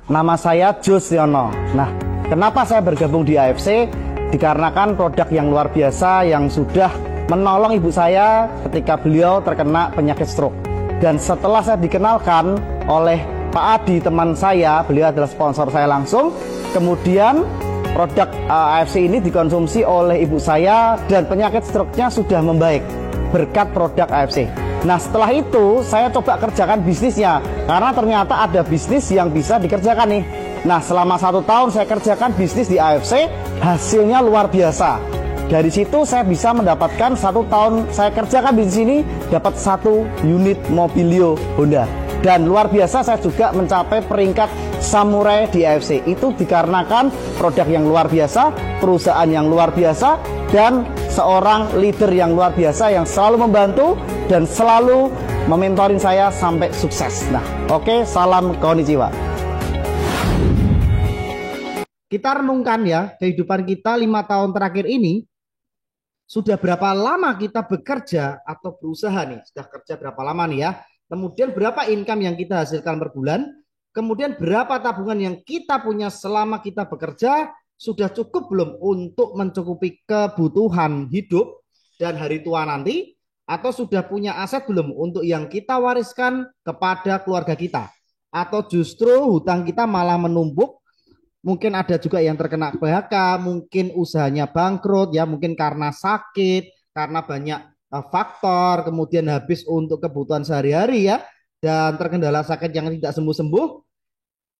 Nama saya Jos Yono. Nah, kenapa saya bergabung di AFC? Dikarenakan produk yang luar biasa yang sudah menolong ibu saya ketika beliau terkena penyakit stroke. Dan setelah saya dikenalkan oleh Pak Adi, teman saya, beliau adalah sponsor saya langsung. Kemudian produk AFC ini dikonsumsi oleh ibu saya dan penyakit stroke-nya sudah membaik berkat produk AFC. Nah, setelah itu saya coba kerjakan bisnisnya karena ternyata ada bisnis yang bisa dikerjakan nih. Nah, selama 1 tahun saya kerjakan bisnis di AFC, hasilnya luar biasa. Dari situ saya bisa mendapatkan 1 tahun saya kerjakan bisnis ini dapat 1 unit Mobilio Honda. Dan luar biasa saya juga mencapai peringkat samurai di AFC. Itu dikarenakan produk yang luar biasa, perusahaan yang luar biasa, dan seorang leader yang luar biasa yang selalu membantu dan selalu mementorin saya sampai sukses. Nah, oke, salam konnichiwa. Kita renungkan ya, kehidupan kita 5 tahun terakhir ini, sudah berapa lama kita bekerja atau berusaha nih? Sudah kerja berapa lama nih ya? Kemudian berapa income yang kita hasilkan per bulan? Kemudian berapa tabungan yang kita punya selama kita bekerja? Sudah cukup belum untuk mencukupi kebutuhan hidup dan hari tua nanti? Atau sudah punya aset belum untuk yang kita wariskan kepada keluarga kita? Atau justru hutang kita malah menumpuk? Mungkin ada juga yang terkena PHK, mungkin usahanya bangkrut ya, mungkin karena sakit, karena banyak faktor, kemudian habis untuk kebutuhan sehari-hari ya, dan terkendala sakit yang tidak sembuh-sembuh.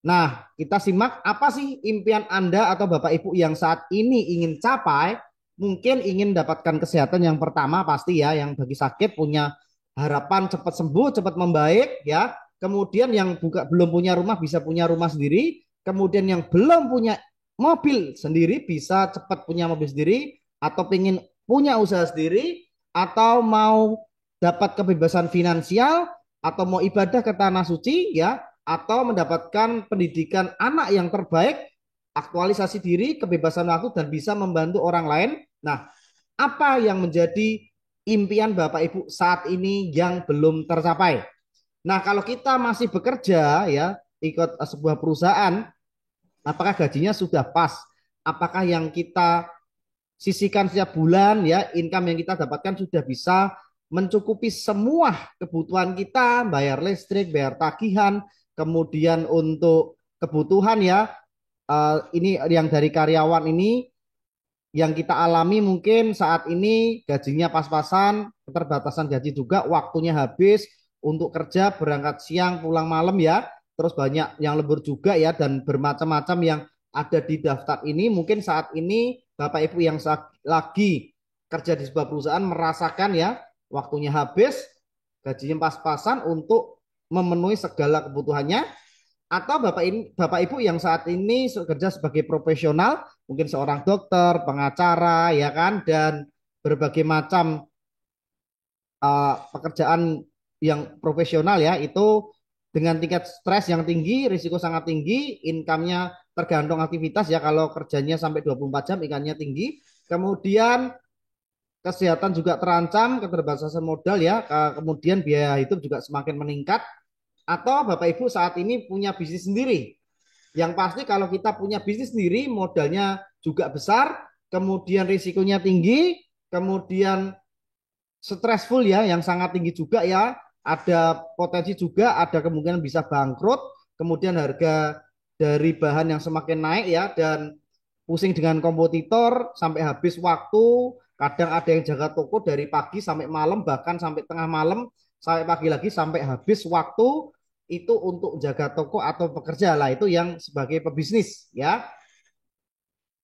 Nah, kita simak apa sih impian Anda atau Bapak Ibu yang saat ini ingin capai. Mungkin ingin mendapatkan kesehatan yang pertama pasti ya, yang bagi sakit punya harapan cepat sembuh, cepat membaik ya. Kemudian yang belum punya rumah bisa punya rumah sendiri. Kemudian yang belum punya mobil sendiri bisa cepat punya mobil sendiri, atau ingin punya usaha sendiri, atau mau dapat kebebasan finansial, atau mau ibadah ke tanah suci ya, atau mendapatkan pendidikan anak yang terbaik, aktualisasi diri, kebebasan waktu, dan bisa membantu orang lain. Nah, apa yang menjadi impian Bapak Ibu saat ini yang belum tercapai? Nah, kalau kita masih bekerja ya, ikut sebuah perusahaan, apakah gajinya sudah pas? Apakah yang kita sisihkan setiap bulan ya, income yang kita dapatkan sudah bisa mencukupi semua kebutuhan kita, bayar listrik, bayar tagihan, kemudian untuk kebutuhan ya, ini yang dari karyawan ini yang kita alami mungkin saat ini gajinya pas-pasan, keterbatasan gaji juga, waktunya habis untuk kerja, berangkat siang, pulang malam ya, terus banyak yang lembur juga ya, dan bermacam-macam yang ada di daftar ini. Mungkin saat ini Bapak Ibu yang lagi kerja di sebuah perusahaan merasakan ya, waktunya habis, gajinya pas-pasan untuk memenuhi segala kebutuhannya. Atau Bapak Ibu yang saat ini bekerja sebagai profesional, mungkin seorang dokter, pengacara, ya kan, dan berbagai macam pekerjaan yang profesional ya, itu dengan tingkat stres yang tinggi, risiko sangat tinggi, income-nya tergantung aktivitas ya, kalau kerjanya sampai 24 jam, income-nya tinggi, kemudian kesehatan juga terancam, keterbatasan modal ya, kemudian biaya hidup juga semakin meningkat. Atau Bapak Ibu saat ini punya bisnis sendiri. Yang pasti kalau kita punya bisnis sendiri, modalnya juga besar, kemudian risikonya tinggi, kemudian stressful ya, yang sangat tinggi juga ya, ada potensi juga, ada kemungkinan bisa bangkrut, kemudian harga dari bahan yang semakin naik ya, dan pusing dengan kompetitor sampai habis waktu, kadang ada yang jaga toko dari pagi sampai malam, bahkan sampai tengah malam, sampai pagi lagi, sampai habis waktu, itu untuk jaga toko atau pekerja lah, itu yang sebagai pebisnis ya.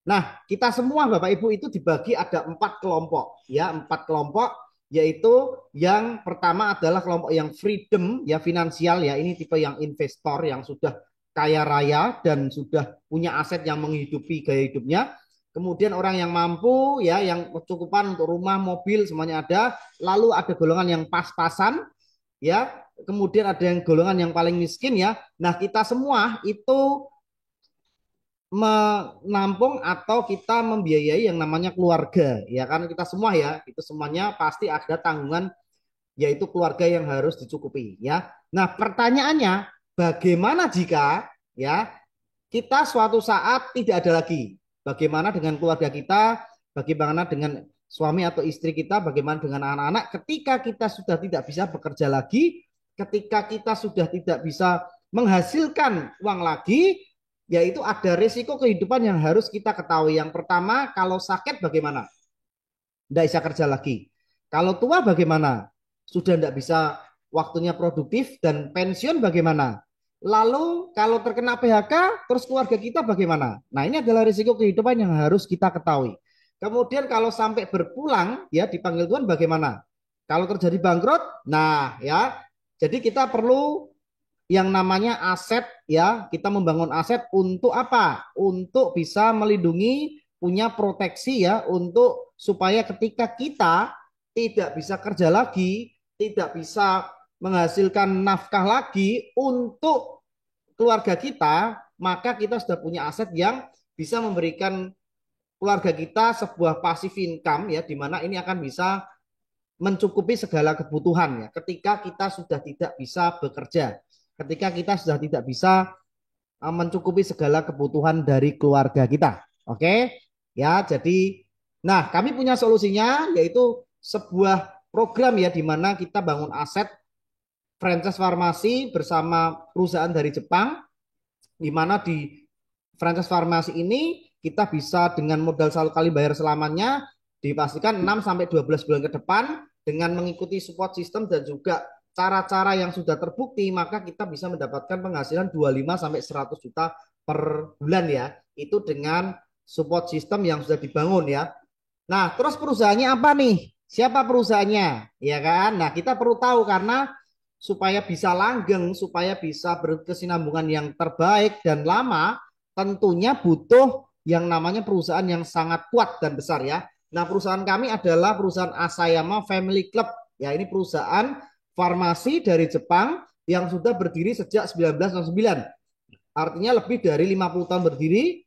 Nah, kita semua Bapak Ibu itu dibagi ada 4 kelompok ya, 4 kelompok, yaitu yang pertama adalah kelompok yang freedom ya, finansial ya, ini tipe yang investor yang sudah kaya raya dan sudah punya aset yang menghidupi gaya hidupnya. Kemudian orang yang mampu ya, yang kecukupan untuk rumah, mobil semuanya ada. Lalu ada golongan yang pas-pasan ya. Kemudian ada yang golongan yang paling miskin ya. Nah, kita semua itu menampung atau kita membiayai yang namanya keluarga ya, kan kita semua ya, itu semuanya pasti ada tanggungan, yaitu keluarga yang harus dicukupi ya. Nah, pertanyaannya bagaimana jika ya kita suatu saat tidak ada lagi. Bagaimana dengan keluarga kita, bagaimana dengan suami atau istri kita, bagaimana dengan anak-anak ketika kita sudah tidak bisa bekerja lagi, ketika kita sudah tidak bisa menghasilkan uang lagi, yaitu ada risiko kehidupan yang harus kita ketahui. Yang pertama, kalau sakit bagaimana? Tidak bisa kerja lagi. Kalau tua bagaimana? Sudah tidak bisa waktunya produktif dan pensiun bagaimana? Lalu kalau terkena PHK, terus keluarga kita bagaimana? Nah ini adalah risiko kehidupan yang harus kita ketahui. Kemudian kalau sampai berpulang, ya dipanggil Tuhan bagaimana? Kalau terjadi bangkrut, nah ya, jadi kita perlu yang namanya aset ya, kita membangun aset untuk apa? Untuk bisa melindungi, punya proteksi ya, untuk supaya ketika kita tidak bisa kerja lagi, tidak bisa menghasilkan nafkah lagi untuk keluarga kita, maka kita sudah punya aset yang bisa memberikan keluarga kita sebuah passive income ya, di mana ini akan bisa mencukupi segala kebutuhan ya ketika kita sudah tidak bisa bekerja, ketika kita sudah tidak bisa mencukupi segala kebutuhan dari keluarga kita. Oke ya, jadi nah kami punya solusinya yaitu sebuah program ya di mana kita bangun aset franchise farmasi bersama perusahaan dari Jepang, di mana di franchise farmasi ini kita bisa dengan modal satu kali bayar selamanya dipastikan 6 sampai 12 bulan ke depan dengan mengikuti support system dan juga cara-cara yang sudah terbukti, maka kita bisa mendapatkan penghasilan 25 sampai 100 juta per bulan ya. Itu dengan support system yang sudah dibangun ya. Nah, terus perusahaannya apa nih? Siapa perusahaannya? Ya kan? Nah, kita perlu tahu karena supaya bisa langgeng, supaya bisa berkesinambungan yang terbaik dan lama, tentunya butuh yang namanya perusahaan yang sangat kuat dan besar ya. Nah, perusahaan kami adalah perusahaan Asayama Family Club. Ya, ini perusahaan farmasi dari Jepang yang sudah berdiri sejak 1969. Artinya lebih dari 50 tahun berdiri.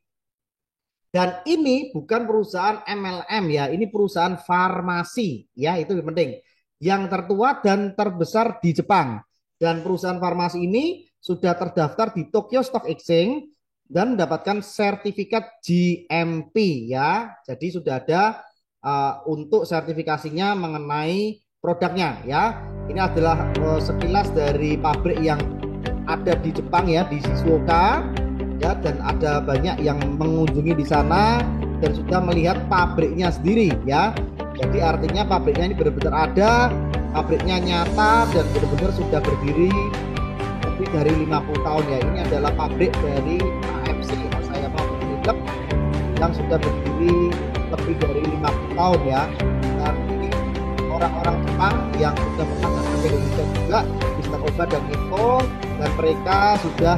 Dan ini bukan perusahaan MLM ya, ini perusahaan farmasi ya, itu yang penting. Yang tertua dan terbesar di Jepang. Dan perusahaan farmasi ini sudah terdaftar di Tokyo Stock Exchange dan mendapatkan sertifikat GMP ya. Jadi sudah ada untuk sertifikasinya mengenai produknya ya. Ini adalah sekilas dari pabrik yang ada di Jepang ya, di Shizuoka ya, dan ada banyak yang mengunjungi di sana dan sudah melihat pabriknya sendiri ya. Jadi artinya pabriknya ini benar-benar ada, pabriknya nyata dan benar-benar sudah berdiri lebih dari 50 tahun ya. Ini adalah pabrik dari AFC Asayama Family Club yang sudah berdiri lebih dari 50 tahun ya. Dan ini orang-orang Jepang yang sudah pernah datang ke Indonesia juga, Mister Oba dan Niko, dan mereka sudah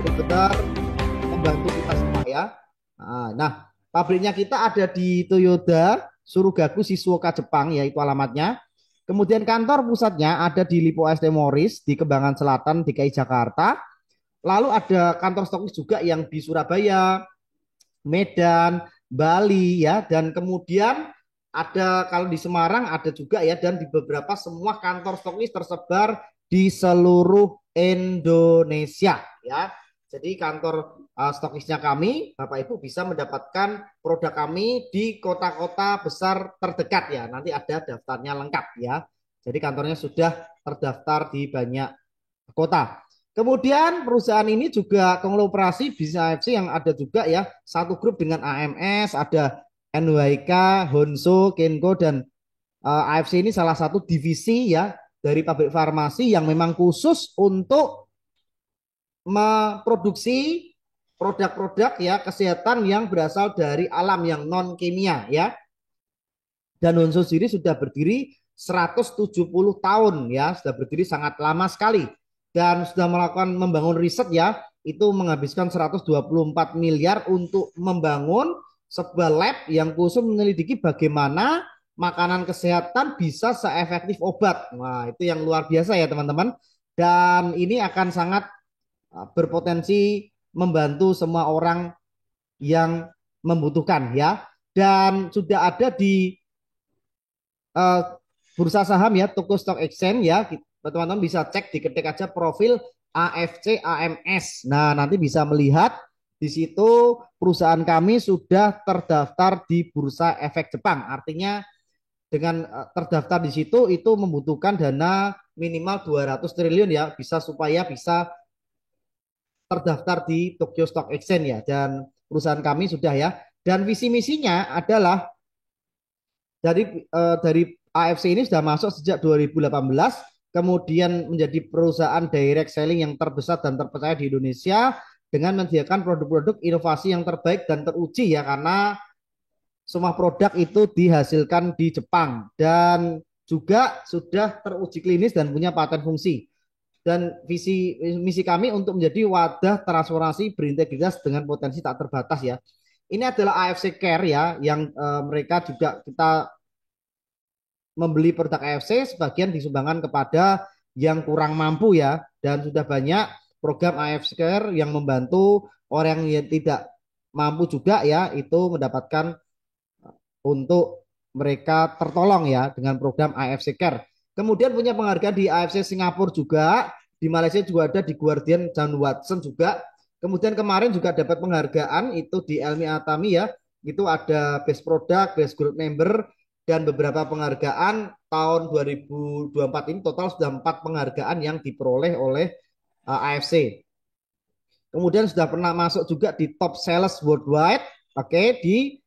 benar-benar membantu kita semua ya. Nah, pabriknya kita ada di Toyoda Surugaku Shizuoka Jepang yaitu alamatnya. Kemudian kantor pusatnya ada di Lipo ST Morris di Kembangan Selatan DKI Jakarta. Lalu ada kantor stokis juga yang di Surabaya, Medan, Bali ya, dan kemudian ada kalau di Semarang ada juga ya, dan di beberapa semua kantor stokis tersebar di seluruh Indonesia ya. Jadi kantor stokisnya kami, Bapak Ibu bisa mendapatkan produk kami di kota-kota besar terdekat ya. Nanti ada daftarnya lengkap ya. Jadi kantornya sudah terdaftar di banyak kota. Kemudian perusahaan ini juga konglomerasi bisnis AFC yang ada juga ya, satu grup dengan AMS, ada NYK, Honso, Kenko, dan AFC ini salah satu divisi ya dari pabrik farmasi yang memang khusus untuk memproduksi produk-produk ya kesehatan yang berasal dari alam yang non kimia ya. Dan Honso sendiri sudah berdiri 170 tahun ya, sudah berdiri sangat lama sekali dan sudah melakukan membangun riset ya, itu menghabiskan 124 miliar untuk membangun sebuah lab yang khusus menyelidiki bagaimana makanan kesehatan bisa seefektif obat. Wah, itu yang luar biasa ya teman-teman. Dan ini akan sangat berpotensi membantu semua orang yang membutuhkan ya. Dan sudah ada di bursa saham ya, Tokyo Stock Exchange ya. Teman-teman bisa cek, diketik aja profil AFC AMS. Nah, nanti bisa melihat di situ perusahaan kami sudah terdaftar di Bursa Efek Jepang. Artinya dengan terdaftar di situ itu membutuhkan dana minimal 200 triliun ya, bisa supaya bisa terdaftar di Tokyo Stock Exchange ya. Dan perusahaan kami sudah ya. Dan visi misinya adalah dari AFC ini sudah masuk sejak 2018, kemudian menjadi perusahaan direct selling yang terbesar dan terpercaya di Indonesia dengan menyediakan produk-produk inovasi yang terbaik dan teruji ya, karena semua produk itu dihasilkan di Jepang dan juga sudah teruji klinis dan punya paten fungsi. Dan visi misi kami untuk menjadi wadah transformasi berintegritas dengan potensi tak terbatas ya. Ini adalah AFC Care ya, yang mereka juga kita membeli produk AFC, sebagian disumbangkan kepada yang kurang mampu ya, dan sudah banyak program AFC Care yang membantu orang yang tidak mampu juga ya, itu mendapatkan untuk mereka tertolong ya dengan program AFC Care. Kemudian punya penghargaan di AFC Singapura juga, di Malaysia juga ada di Guardian John Watson juga. Kemudian kemarin juga dapat penghargaan itu di Elmi Atami ya, itu ada Best Product, Best Group Member, dan beberapa penghargaan tahun 2024 ini total sudah 4 penghargaan yang diperoleh oleh AFC. Kemudian sudah pernah masuk juga di top sales worldwide, oke, di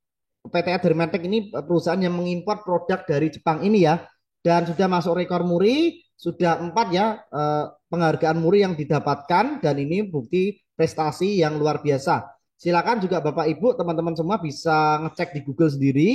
PT Dermatec ini perusahaan yang mengimpor produk dari Jepang ini ya, dan sudah masuk rekor muri, sudah 4 ya penghargaan muri yang didapatkan, dan ini bukti prestasi yang luar biasa. Silakan juga Bapak Ibu teman-teman semua bisa ngecek di Google sendiri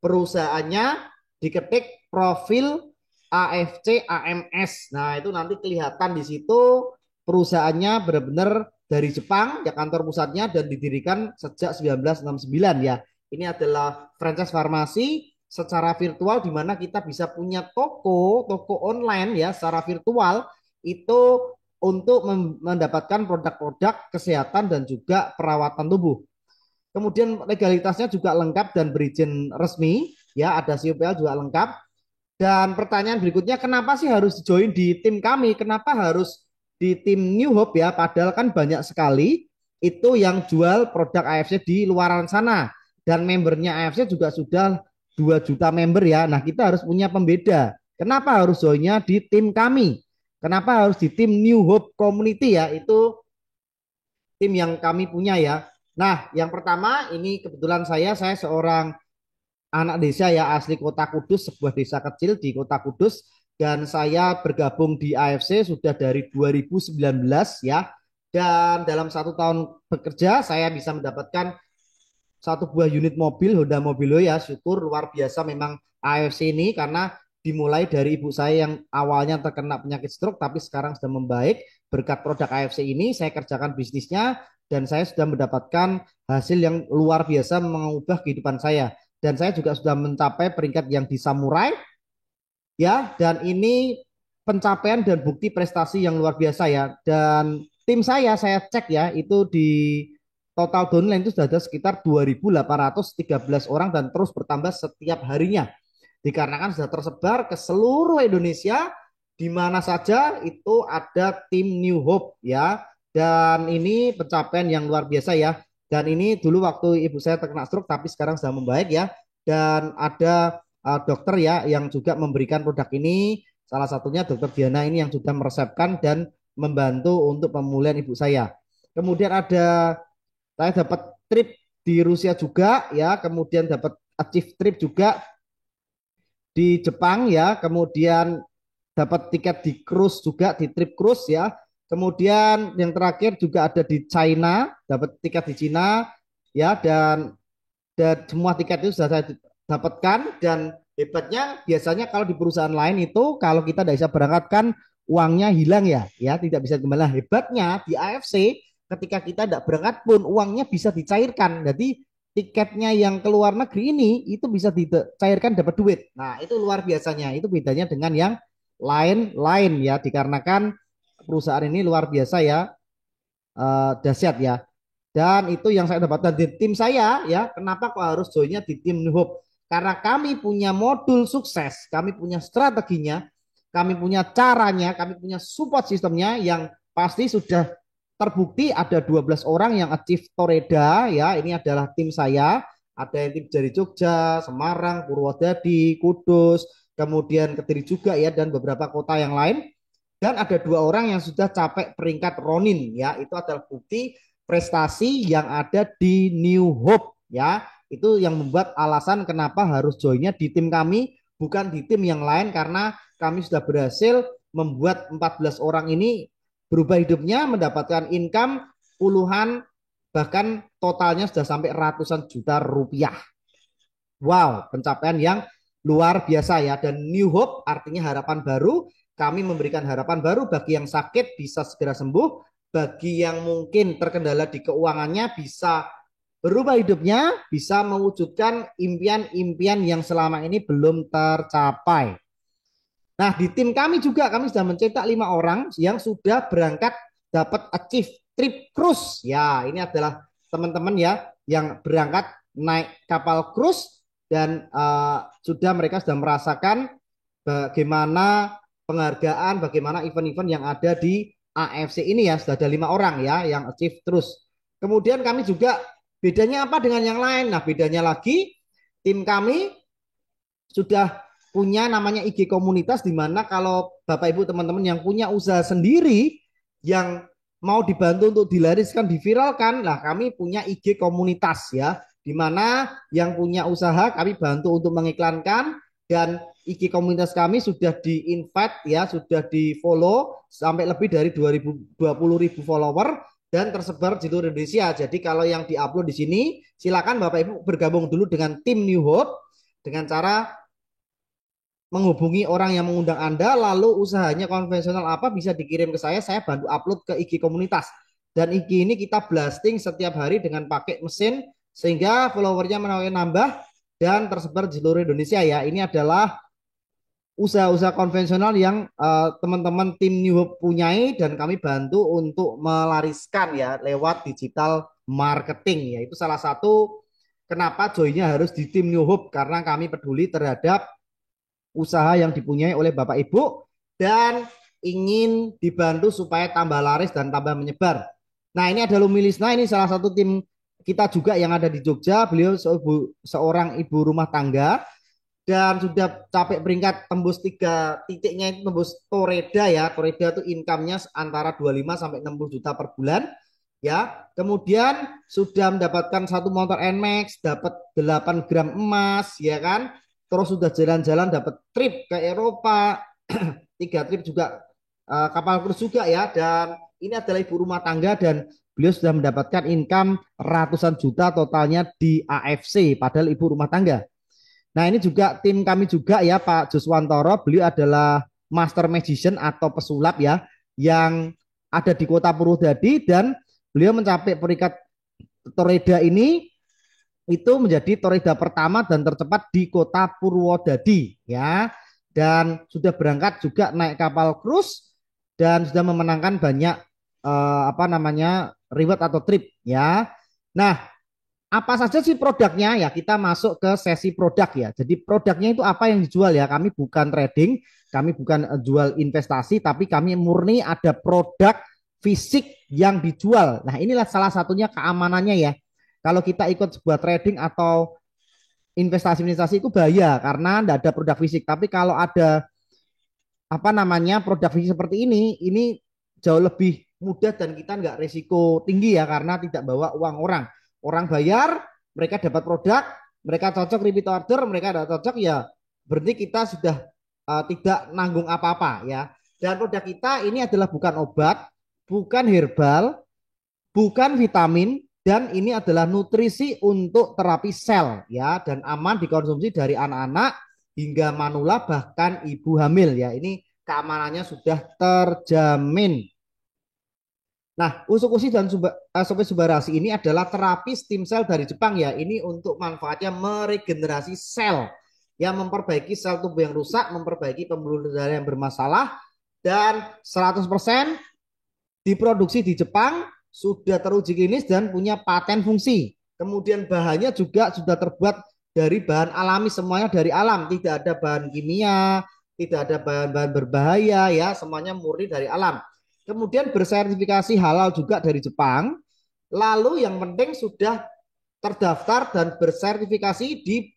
perusahaannya, diketik profil AFC AMS. Nah, itu nanti kelihatan di situ perusahaannya benar-benar dari Jepang ya, kantor pusatnya, dan didirikan sejak 1969 ya. Ini adalah franchise farmasi secara virtual di mana kita bisa punya toko online ya secara virtual itu untuk mendapatkan produk-produk kesehatan dan juga perawatan tubuh. Kemudian legalitasnya juga lengkap dan berizin resmi ya, ada COPL juga lengkap. Dan pertanyaan berikutnya, kenapa sih harus join di tim kami? Kenapa harus di tim New Hope ya? Padahal kan banyak sekali itu yang jual produk AFC di luaran sana. Dan membernya AFC juga sudah 2 juta member ya. Nah, kita harus punya pembeda. Kenapa harus joinnya di tim kami? Kenapa harus di tim New Hope Community ya? Itu tim yang kami punya ya. Nah, yang pertama ini kebetulan saya seorang anak desa ya, asli Kota Kudus, sebuah desa kecil di Kota Kudus, dan saya bergabung di AFC sudah dari 2019 ya. Dan dalam 1 tahun bekerja saya bisa mendapatkan satu buah unit mobil Honda Mobilo ya, syukur luar biasa memang AFC ini, karena dimulai dari ibu saya yang awalnya terkena penyakit stroke tapi sekarang sudah membaik berkat produk AFC ini. Saya kerjakan bisnisnya dan saya sudah mendapatkan hasil yang luar biasa mengubah kehidupan saya, dan saya juga sudah mencapai peringkat yang di Samurai ya, dan ini pencapaian dan bukti prestasi yang luar biasa ya. Dan tim saya cek ya, itu di total downline itu sudah ada sekitar 2.813 orang dan terus bertambah setiap harinya, dikarenakan sudah tersebar ke seluruh Indonesia, di mana saja itu ada tim New Hope ya. Dan ini pencapaian yang luar biasa ya. Dan ini dulu waktu ibu saya terkena stroke tapi sekarang sudah membaik ya. Dan ada dokter ya yang juga memberikan produk ini. Salah satunya dokter Diana ini yang sudah meresepkan dan membantu untuk pemulihan ibu saya. Kemudian ada saya dapat trip di Rusia juga ya, kemudian dapat achieve trip juga di Jepang ya, kemudian dapat tiket di cruise juga, di trip cruise ya. Kemudian yang terakhir juga ada di China, dapat tiket di China ya, dan semua tiket itu sudah saya dapatkan. Dan hebatnya biasanya kalau di perusahaan lain itu kalau kita tidak bisa berangkatkan uangnya hilang ya tidak bisa kembali. Nah, hebatnya di AFC ketika kita tidak berangkat pun uangnya bisa dicairkan. Jadi tiketnya yang ke luar negeri ini itu bisa dicairkan dapat duit. Nah, itu luar biasanya. Itu bedanya dengan yang lain-lain ya, dikarenakan perusahaan ini luar biasa ya, dahsyat ya. Dan itu yang saya dapatkan di tim saya ya. Kenapa kok harus joinnya di tim New Hope? Karena kami punya modul sukses, kami punya strateginya, kami punya caranya, kami punya support sistemnya yang pasti sudah terbukti ada 12 orang yang achieve Toreda ya. Ini adalah tim saya. Ada yang tim dari Jogja, Semarang, Purwodadi, Kudus, kemudian Kediri juga ya, dan beberapa kota yang lain. Dan ada 2 orang yang sudah capai peringkat Ronin ya. Itu adalah bukti prestasi yang ada di New Hope ya. Itu yang membuat alasan kenapa harus joinnya di tim kami, bukan di tim yang lain, karena kami sudah berhasil membuat 14 orang ini berubah hidupnya, mendapatkan income puluhan, bahkan totalnya sudah sampai ratusan juta rupiah. Wow, pencapaian yang luar biasa ya. Dan New Hope artinya harapan baru. Kami memberikan harapan baru bagi yang sakit bisa segera sembuh, bagi yang mungkin terkendala di keuangannya bisa berubah hidupnya, bisa mewujudkan impian-impian yang selama ini belum tercapai. Nah, di tim kami juga kami sudah mencetak 5 orang yang sudah berangkat dapat achieve trip cruise. Ya, ini adalah teman-teman ya yang berangkat naik kapal cruise dan sudah mereka sudah merasakan bagaimana penghargaan, bagaimana event-event yang ada di AFC ini ya. Sudah ada 5 orang ya yang achieve terus. Kemudian kami juga bedanya apa dengan yang lain? Nah, bedanya lagi tim kami sudah punya namanya IG komunitas, di mana kalau Bapak Ibu teman-teman yang punya usaha sendiri yang mau dibantu untuk dilariskan, diviralkan, lah kami punya IG komunitas ya, di mana yang punya usaha kami bantu untuk mengiklankan, dan IG komunitas kami sudah di-invite ya, sudah di-follow sampai lebih dari 20.000 follower dan tersebar di seluruh Indonesia. Jadi kalau yang diupload di sini, silakan Bapak Ibu bergabung dulu dengan tim New Hope dengan cara menghubungi orang yang mengundang Anda, lalu usahanya konvensional apa bisa dikirim ke saya bantu upload ke IG komunitas. Dan IG ini kita blasting setiap hari dengan pakai mesin, sehingga followernya menawarkan nambah dan tersebar di seluruh Indonesia ya. Ini adalah usaha-usaha konvensional yang teman-teman tim New Hope punyai, dan kami bantu untuk melariskan ya lewat digital marketing ya. Itu salah satu kenapa joinnya harus di tim New Hope, karena kami peduli terhadap usaha yang dipunyai oleh Bapak Ibu dan ingin dibantu supaya tambah laris dan tambah menyebar. Nah, ini ada Lumilisna, ini salah satu tim kita juga yang ada di Jogja. Beliau seorang ibu rumah tangga dan sudah capek peringkat tembus 3 titiknya, itu tembus Toreda ya. Toreda itu income-nya antara 25 sampai 60 juta per bulan ya. Kemudian sudah mendapatkan 1 motor NMAX, dapat 8 gram emas ya kan. Terus sudah jalan-jalan dapat trip ke Eropa, 3 trip juga kapal cruise juga ya. Dan ini adalah ibu rumah tangga dan beliau sudah mendapatkan income ratusan juta totalnya di AFC padahal ibu rumah tangga. Nah, ini juga tim kami juga ya, Pak Joswantoro. Beliau adalah master magician atau pesulap ya, yang ada di kota Purwodadi, dan beliau mencapai peringkat Toreda ini itu menjadi toreda pertama dan tercepat di kota Purwodadi ya, dan sudah berangkat juga naik kapal cruise dan sudah memenangkan banyak apa namanya reward atau trip ya. Nah, apa saja sih produknya ya, kita masuk ke sesi produk ya. Jadi produknya itu apa yang dijual ya, kami bukan trading, kami bukan jual investasi, tapi kami murni ada produk fisik yang dijual. Nah, inilah salah satunya keamanannya ya. Kalau kita ikut sebuah trading atau investasi-investasi itu bahaya karena tidak ada produk fisik. Tapi kalau ada apa namanya produk fisik seperti ini jauh lebih mudah dan kita nggak risiko tinggi ya, karena tidak bawa uang orang. Orang bayar, mereka dapat produk, mereka cocok repeat order, mereka tidak cocok ya berarti kita sudah tidak nanggung apa-apa ya. Dan produk kita ini adalah bukan obat, bukan herbal, bukan vitamin, dan ini adalah nutrisi untuk terapi sel ya, dan aman dikonsumsi dari anak-anak hingga manula bahkan ibu hamil ya. Ini keamanannya sudah terjamin. Nah, usukushi dan sope subarashi ini adalah terapi stem cell dari Jepang ya. Ini untuk manfaatnya meregenerasi sel, yang memperbaiki sel tubuh yang rusak, memperbaiki pembuluh darah yang bermasalah, dan 100% diproduksi di Jepang, sudah teruji klinis dan punya paten fungsi. Kemudian bahannya juga sudah terbuat dari bahan alami, semuanya dari alam, tidak ada bahan kimia, tidak ada bahan-bahan berbahaya ya, semuanya murni dari alam. kemudian bersertifikasi halal juga dari Jepang, lalu yang penting sudah terdaftar dan bersertifikasi di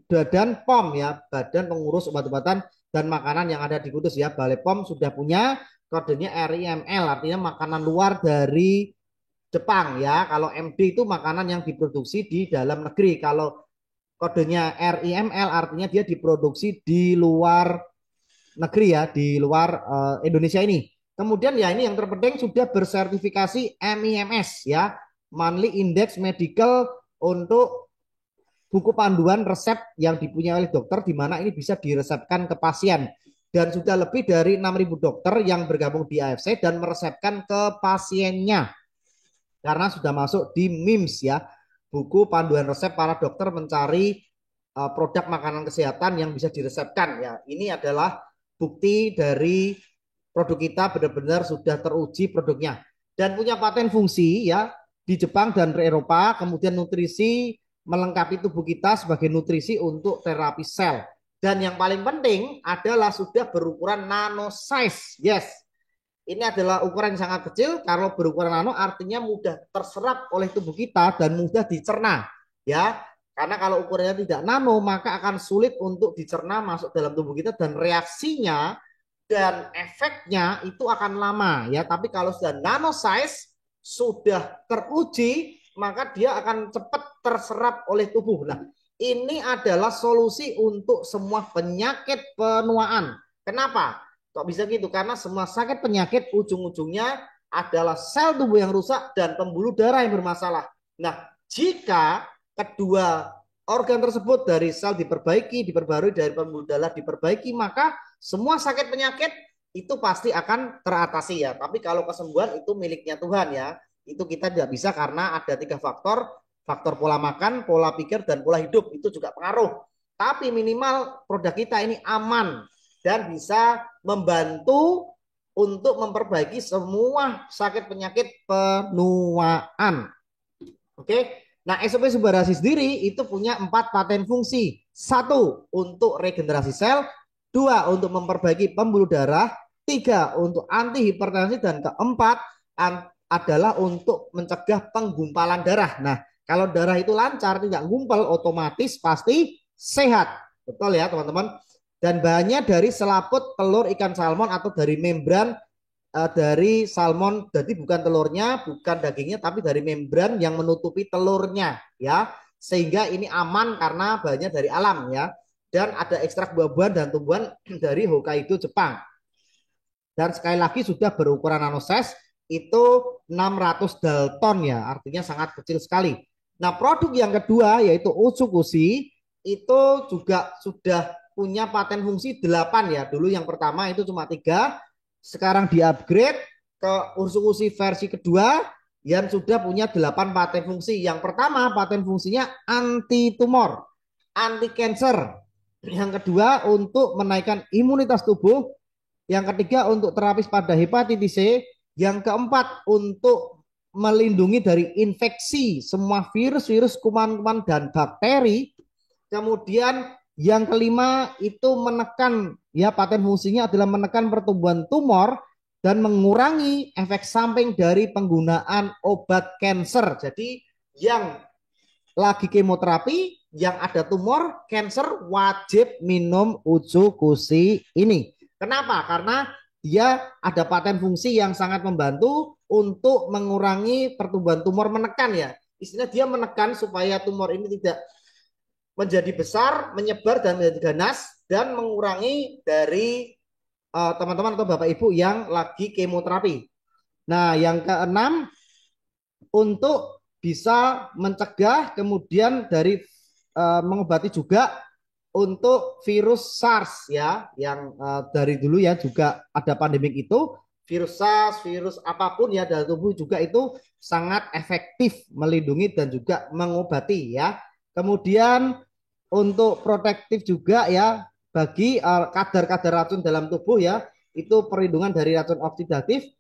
Badan POM ya, Badan Pengurus Obat-obatan dan Makanan yang ada di Kudus ya. Balai POM sudah punya kodenya RIML, artinya makanan luar dari Jepang ya. Kalau MD itu makanan yang diproduksi di dalam negeri. Kalau kodenya RIML artinya dia diproduksi di luar negeri ya, di luar Indonesia ini. Kemudian ya ini yang terpenting sudah bersertifikasi MIMS ya, Monthly Index Medical untuk buku panduan resep yang dipunyai oleh dokter di mana ini bisa diresepkan ke pasien. Dan sudah lebih dari 6.000 dokter yang bergabung di AFC dan meresepkan ke pasiennya. Karena sudah masuk di MIMS ya, buku panduan resep para dokter mencari produk makanan kesehatan yang bisa diresepkan ya. Ini adalah bukti dari produk kita benar-benar sudah teruji produknya dan punya paten fungsi ya di Jepang dan Eropa. Kemudian nutrisi melengkapi tubuh kita sebagai nutrisi untuk terapi sel. Dan yang paling penting adalah sudah berukuran nano size. Yes, ini adalah ukuran yang sangat kecil. Kalau berukuran nano artinya mudah terserap oleh tubuh kita dan mudah dicerna. Ya, karena kalau ukurannya tidak nano maka akan sulit untuk dicerna masuk dalam tubuh kita dan reaksinya dan efeknya itu akan lama ya. Tapi kalau sudah nano size sudah teruji maka dia akan cepat terserap oleh tubuh. Nah, ini adalah solusi untuk semua penyakit penuaan. Kenapa? Kok bisa gitu? Karena semua sakit penyakit ujung-ujungnya adalah sel tubuh yang rusak dan pembuluh darah yang bermasalah. Nah, jika kedua organ tersebut dari sel diperbaiki, diperbarui, dari pembuluh darah diperbaiki, maka semua sakit penyakit itu pasti akan teratasi ya. Tapi kalau kesembuhan itu miliknya Tuhan ya. Itu kita tidak bisa karena ada 3 faktor. Faktor pola makan, pola pikir, dan pola hidup. Itu juga pengaruh. Tapi minimal produk kita ini aman dan bisa membantu untuk memperbaiki semua sakit penyakit penuaan. Oke. Nah, SOP Subbarasi sendiri itu punya 4 paten fungsi. 1 untuk regenerasi sel, 2 untuk memperbaiki pembuluh darah, 3 untuk anti hipertensi, dan keempat adalah untuk mencegah penggumpalan darah. Nah, kalau darah itu lancar, tidak gumpal, otomatis pasti sehat. Betul ya teman-teman? Dan bahannya dari selaput telur ikan salmon atau dari membran dari salmon. Jadi bukan telurnya, bukan dagingnya, tapi dari membran yang menutupi telurnya ya. Sehingga ini aman karena bahannya dari alam ya. Dan ada ekstrak buah-buahan dan tumbuhan dari Hokkaido, Jepang. Dan sekali lagi sudah berukuran nanosize itu 600 Dalton ya, artinya sangat kecil sekali. Nah, produk yang kedua yaitu Utsukushi itu juga sudah punya paten fungsi 8 ya. Dulu yang pertama itu cuma 3, sekarang di-upgrade ke Utsukushi versi kedua yang sudah punya 8 paten fungsi. Yang pertama paten fungsinya anti tumor, anti cancer. Yang kedua untuk menaikkan imunitas tubuh. Yang ketiga untuk terapis pada hepatitis C. Yang keempat untuk melindungi dari infeksi semua virus-virus, kuman-kuman, dan bakteri. Kemudian yang kelima itu menekan ya, paten fungsinya adalah menekan pertumbuhan tumor dan mengurangi efek samping dari penggunaan obat kanker. Jadi yang lagi kemoterapi, yang ada tumor, kanker, wajib minum Utsukushi ini. Kenapa? Karena dia ada paten fungsi yang sangat membantu untuk mengurangi pertumbuhan tumor, menekan ya. Istilah dia menekan supaya tumor ini tidak menjadi besar, menyebar dan menjadi ganas dan mengurangi dari teman-teman atau Bapak Ibu yang lagi kemoterapi. Nah, yang keenam untuk bisa mencegah kemudian dari mengobati juga untuk virus SARS ya, yang dari dulu ya juga ada pandemik itu, virus SARS, virus apapun ya dalam tubuh juga itu sangat efektif melindungi dan juga mengobati ya. Kemudian untuk protektif juga ya bagi kadar-kadar racun dalam tubuh ya, itu perlindungan dari racun oksidatif.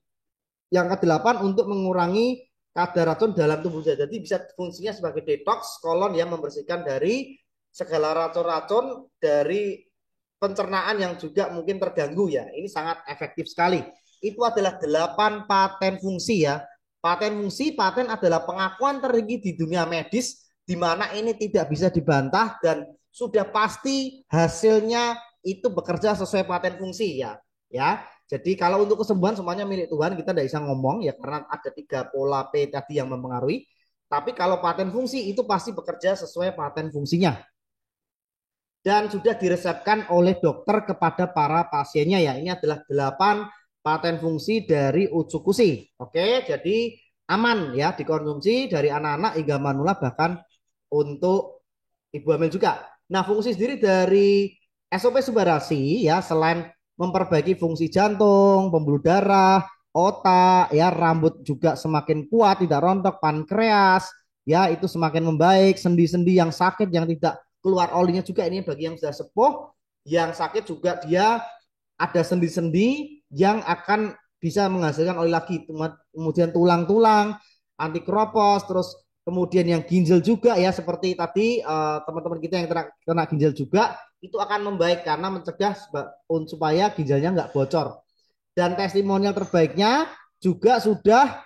Yang kedelapan untuk mengurangi kadar racun dalam tubuh. Jadi bisa fungsinya sebagai detox kolon yang membersihkan dari segala racun-racun dari pencernaan yang juga mungkin terganggu ya. Ini sangat efektif sekali. itu adalah 8 paten fungsi ya. Paten fungsi, paten adalah pengakuan tertinggi di dunia medis di mana ini tidak bisa dibantah dan sudah pasti hasilnya itu bekerja sesuai paten fungsi ya. Ya. Jadi kalau untuk kesembuhan semuanya milik Tuhan, kita tidak bisa ngomong ya karena ada 3 pola P tadi yang mempengaruhi. Tapi kalau paten fungsi itu pasti bekerja sesuai paten fungsinya dan sudah diresepkan oleh dokter kepada para pasiennya ya. Ini adalah 8 paten fungsi dari Utsukushi. Oke, jadi aman ya dikonsumsi dari anak-anak hingga manula bahkan untuk ibu hamil juga. Nah, fungsi sendiri dari SOP Subarashi ya selain memperbaiki fungsi jantung, pembuluh darah, otak, ya rambut juga semakin kuat, tidak rontok, pankreas, ya itu semakin membaik, sendi-sendi yang sakit yang tidak keluar olinya juga ini bagi yang sudah sepuh, yang sakit juga dia ada sendi-sendi yang akan bisa menghasilkan oli lagi, kemudian tulang-tulang, anti kropos, terus kemudian yang ginjal juga ya seperti tadi teman-teman kita yang kena ginjal juga itu akan membaik karena mencegah supaya ginjalnya nggak bocor. Dan testimonial terbaiknya juga sudah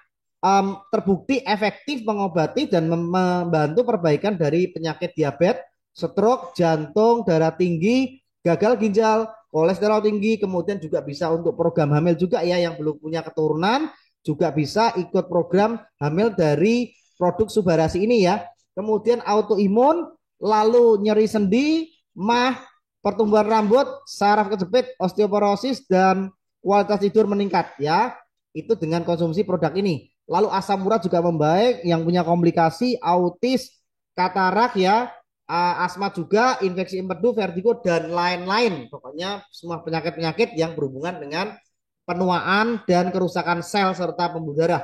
terbukti efektif mengobati dan membantu perbaikan dari penyakit diabetes, stroke, jantung, darah tinggi, gagal ginjal, kolesterol tinggi, kemudian juga bisa untuk program hamil juga ya yang belum punya keturunan juga bisa ikut program hamil dari produk Subarashi ini ya. Kemudian autoimun, lalu nyeri sendi, mah, pertumbuhan rambut, saraf kejepit, osteoporosis dan kualitas tidur meningkat ya. Itu dengan konsumsi produk ini. Lalu asam urat juga membaik, yang punya komplikasi autis, katarak ya, asma juga, infeksi empedu, vertigo dan lain-lain. Pokoknya semua penyakit-penyakit yang berhubungan dengan penuaan dan kerusakan sel serta pembuluh darah.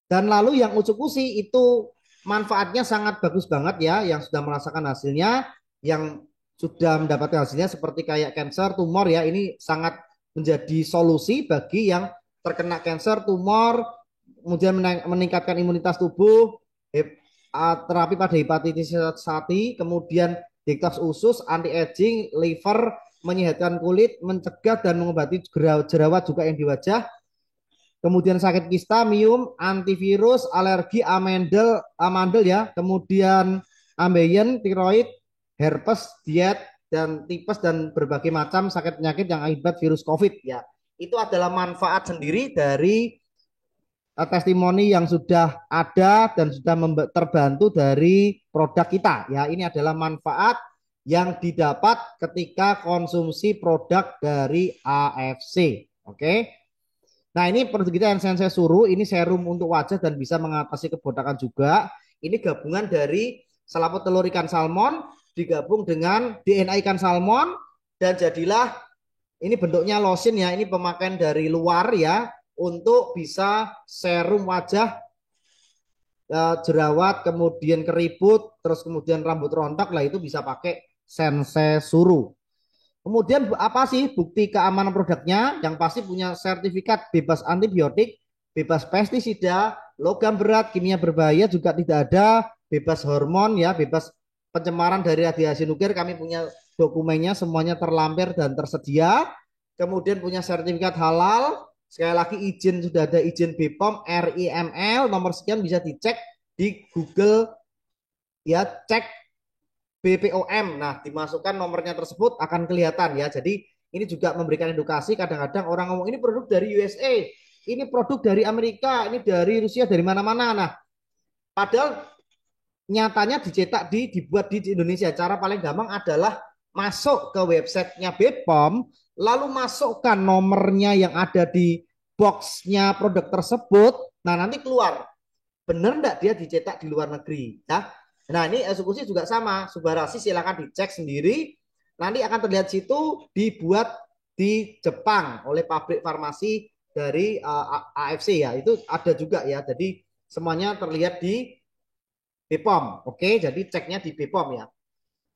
Dan lalu yang Utsukushi itu manfaatnya sangat bagus banget ya, yang sudah merasakan hasilnya, yang sudah mendapatkan hasilnya seperti kayak cancer, tumor ya, ini sangat menjadi solusi bagi yang terkena cancer, tumor, kemudian meningkatkan imunitas tubuh, terapi pada hepatitis sati, kemudian detox usus, anti aging, liver, menyehatkan kulit, mencegah dan mengobati jerawat juga yang di wajah, kemudian sakit kista, miom, antivirus, alergi, amandel ya, kemudian ambeien, tiroid, herpes, diet, dan tipes dan berbagai macam sakit penyakit yang akibat virus COVID ya. Itu adalah manfaat sendiri dari testimoni yang sudah ada dan sudah terbantu dari produk kita ya. Ini adalah manfaat yang didapat ketika konsumsi produk dari AFC. Oke. Nah, ini produk kita yang saya suruh, ini serum untuk wajah dan bisa mengatasi kebotakan juga. Ini gabungan dari selaput telur ikan salmon digabung dengan DNA ikan salmon dan jadilah ini bentuknya lotion ya. Ini pemakaian dari luar ya untuk bisa serum wajah, jerawat, kemudian keriput, terus kemudian rambut rontok lah itu bisa pakai Sensei Suru. Kemudian apa sih bukti keamanan produknya? Yang pasti punya sertifikat bebas antibiotik, bebas pestisida, logam berat, kimia berbahaya juga tidak ada, bebas hormon ya, bebas pencemaran dari radiasi nuklir. Kami punya dokumennya semuanya terlampir dan tersedia. Kemudian punya sertifikat halal. Sekali lagi izin sudah ada izin BPOM RIML nomor sekian bisa dicek di Google ya, cek BPOM. Nah, dimasukkan nomornya tersebut akan kelihatan ya. Jadi ini juga memberikan edukasi. Kadang-kadang orang ngomong ini produk dari USA, ini produk dari Amerika, ini dari Rusia, dari mana-mana. Nah, padahal nyatanya dibuat di Indonesia. Cara paling gampang adalah masuk ke websitenya BPOM, lalu masukkan nomornya yang ada di boxnya produk tersebut. Nah, nanti keluar benar enggak dia dicetak di luar negeri ya. Nah, ini eksekusi juga sama. Subarashi silakan dicek sendiri. Nanti akan terlihat situ dibuat di Jepang oleh pabrik farmasi dari AFC ya. Itu ada juga ya. Jadi semuanya terlihat di BPOM. Oke, jadi ceknya di BPOM ya.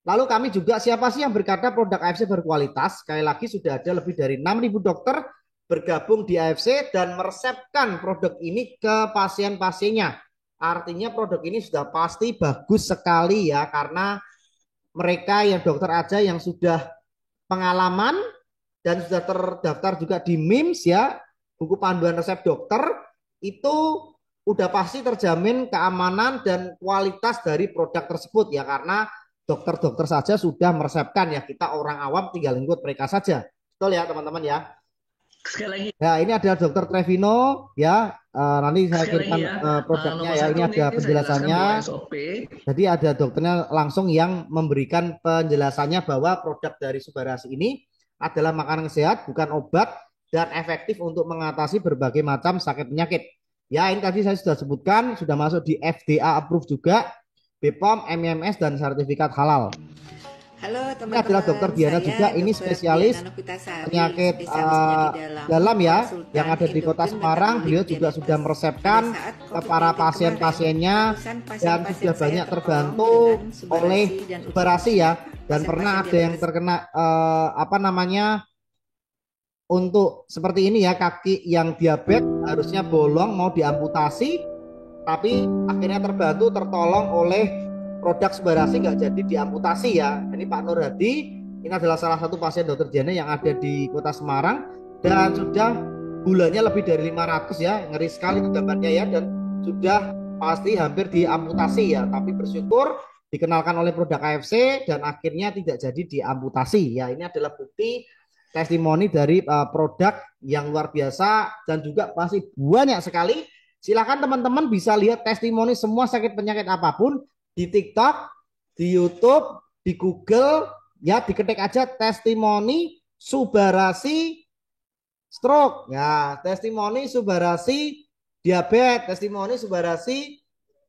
Lalu kami juga siapa sih yang berkata produk AFC berkualitas? Sekali lagi sudah ada lebih dari 6.000 dokter bergabung di AFC dan meresepkan produk ini ke pasien-pasiennya. Artinya produk ini sudah pasti bagus sekali ya karena mereka yang dokter aja yang sudah pengalaman dan sudah terdaftar juga di MIMS ya, buku panduan resep dokter, itu udah pasti terjamin keamanan dan kualitas dari produk tersebut ya, karena dokter-dokter saja sudah meresepkan ya, kita orang awam tinggal ngikut mereka saja. Betul ya teman-teman ya. Sekali lagi, Ya, ini ada Dokter Trevino ya. Nanti saya sekali lagi kirimkan ya. produknya Nomor ya. satu Ini nih ada saya jelaskan penjelasannya. bahwa SOP. Jadi ada dokternya langsung yang memberikan penjelasannya bahwa produk dari Subarasi ini adalah makanan sehat, bukan obat dan efektif untuk mengatasi berbagai macam sakit penyakit. Ya, ini tadi saya sudah sebutkan, sudah masuk di FDA approved juga, BPOM, MMS dan sertifikat halal. Halo Ini adalah teman-teman, Dokter Diana juga, saya ini Dr. Diana spesialis Novitasari, penyakit spesialis penyakit dalam, dalam ya, yang konsultan ada di Kota endokrin Semarang. metabolik Beliau juga sudah diabetes. meresepkan Pada saat ke para COVID-19 kemarin, pasien-pasiennya ratusan dan pasien-pasien sudah saya banyak tertolong terbantu dengan oleh Subarasi dan uji Subarasi klinis. ya. Dan pernah Pasien-pasien ada yang diabetes terkena apa namanya, untuk seperti ini ya, kaki yang diabetes harusnya bolong mau diamputasi, tapi akhirnya terbantu tertolong oleh produk Subarasi, nggak jadi diamputasi ya. Ini Pak Nur Hadi, ini adalah salah satu pasien dokter Diana yang ada di Kota Semarang dan sudah bulannya lebih dari 500 ya, ngeri sekali itu gambarnya ya, dan sudah pasti hampir diamputasi ya, tapi bersyukur dikenalkan oleh produk KFC dan akhirnya tidak jadi diamputasi ya. Ini adalah bukti testimoni dari produk yang luar biasa dan juga masih banyak sekali. Silakan teman-teman bisa lihat testimoni semua sakit penyakit apapun di TikTok, di YouTube, di Google, ya diketik aja testimoni Subarasi stroke, ya testimoni Subarasi diabetes, testimoni Subarasi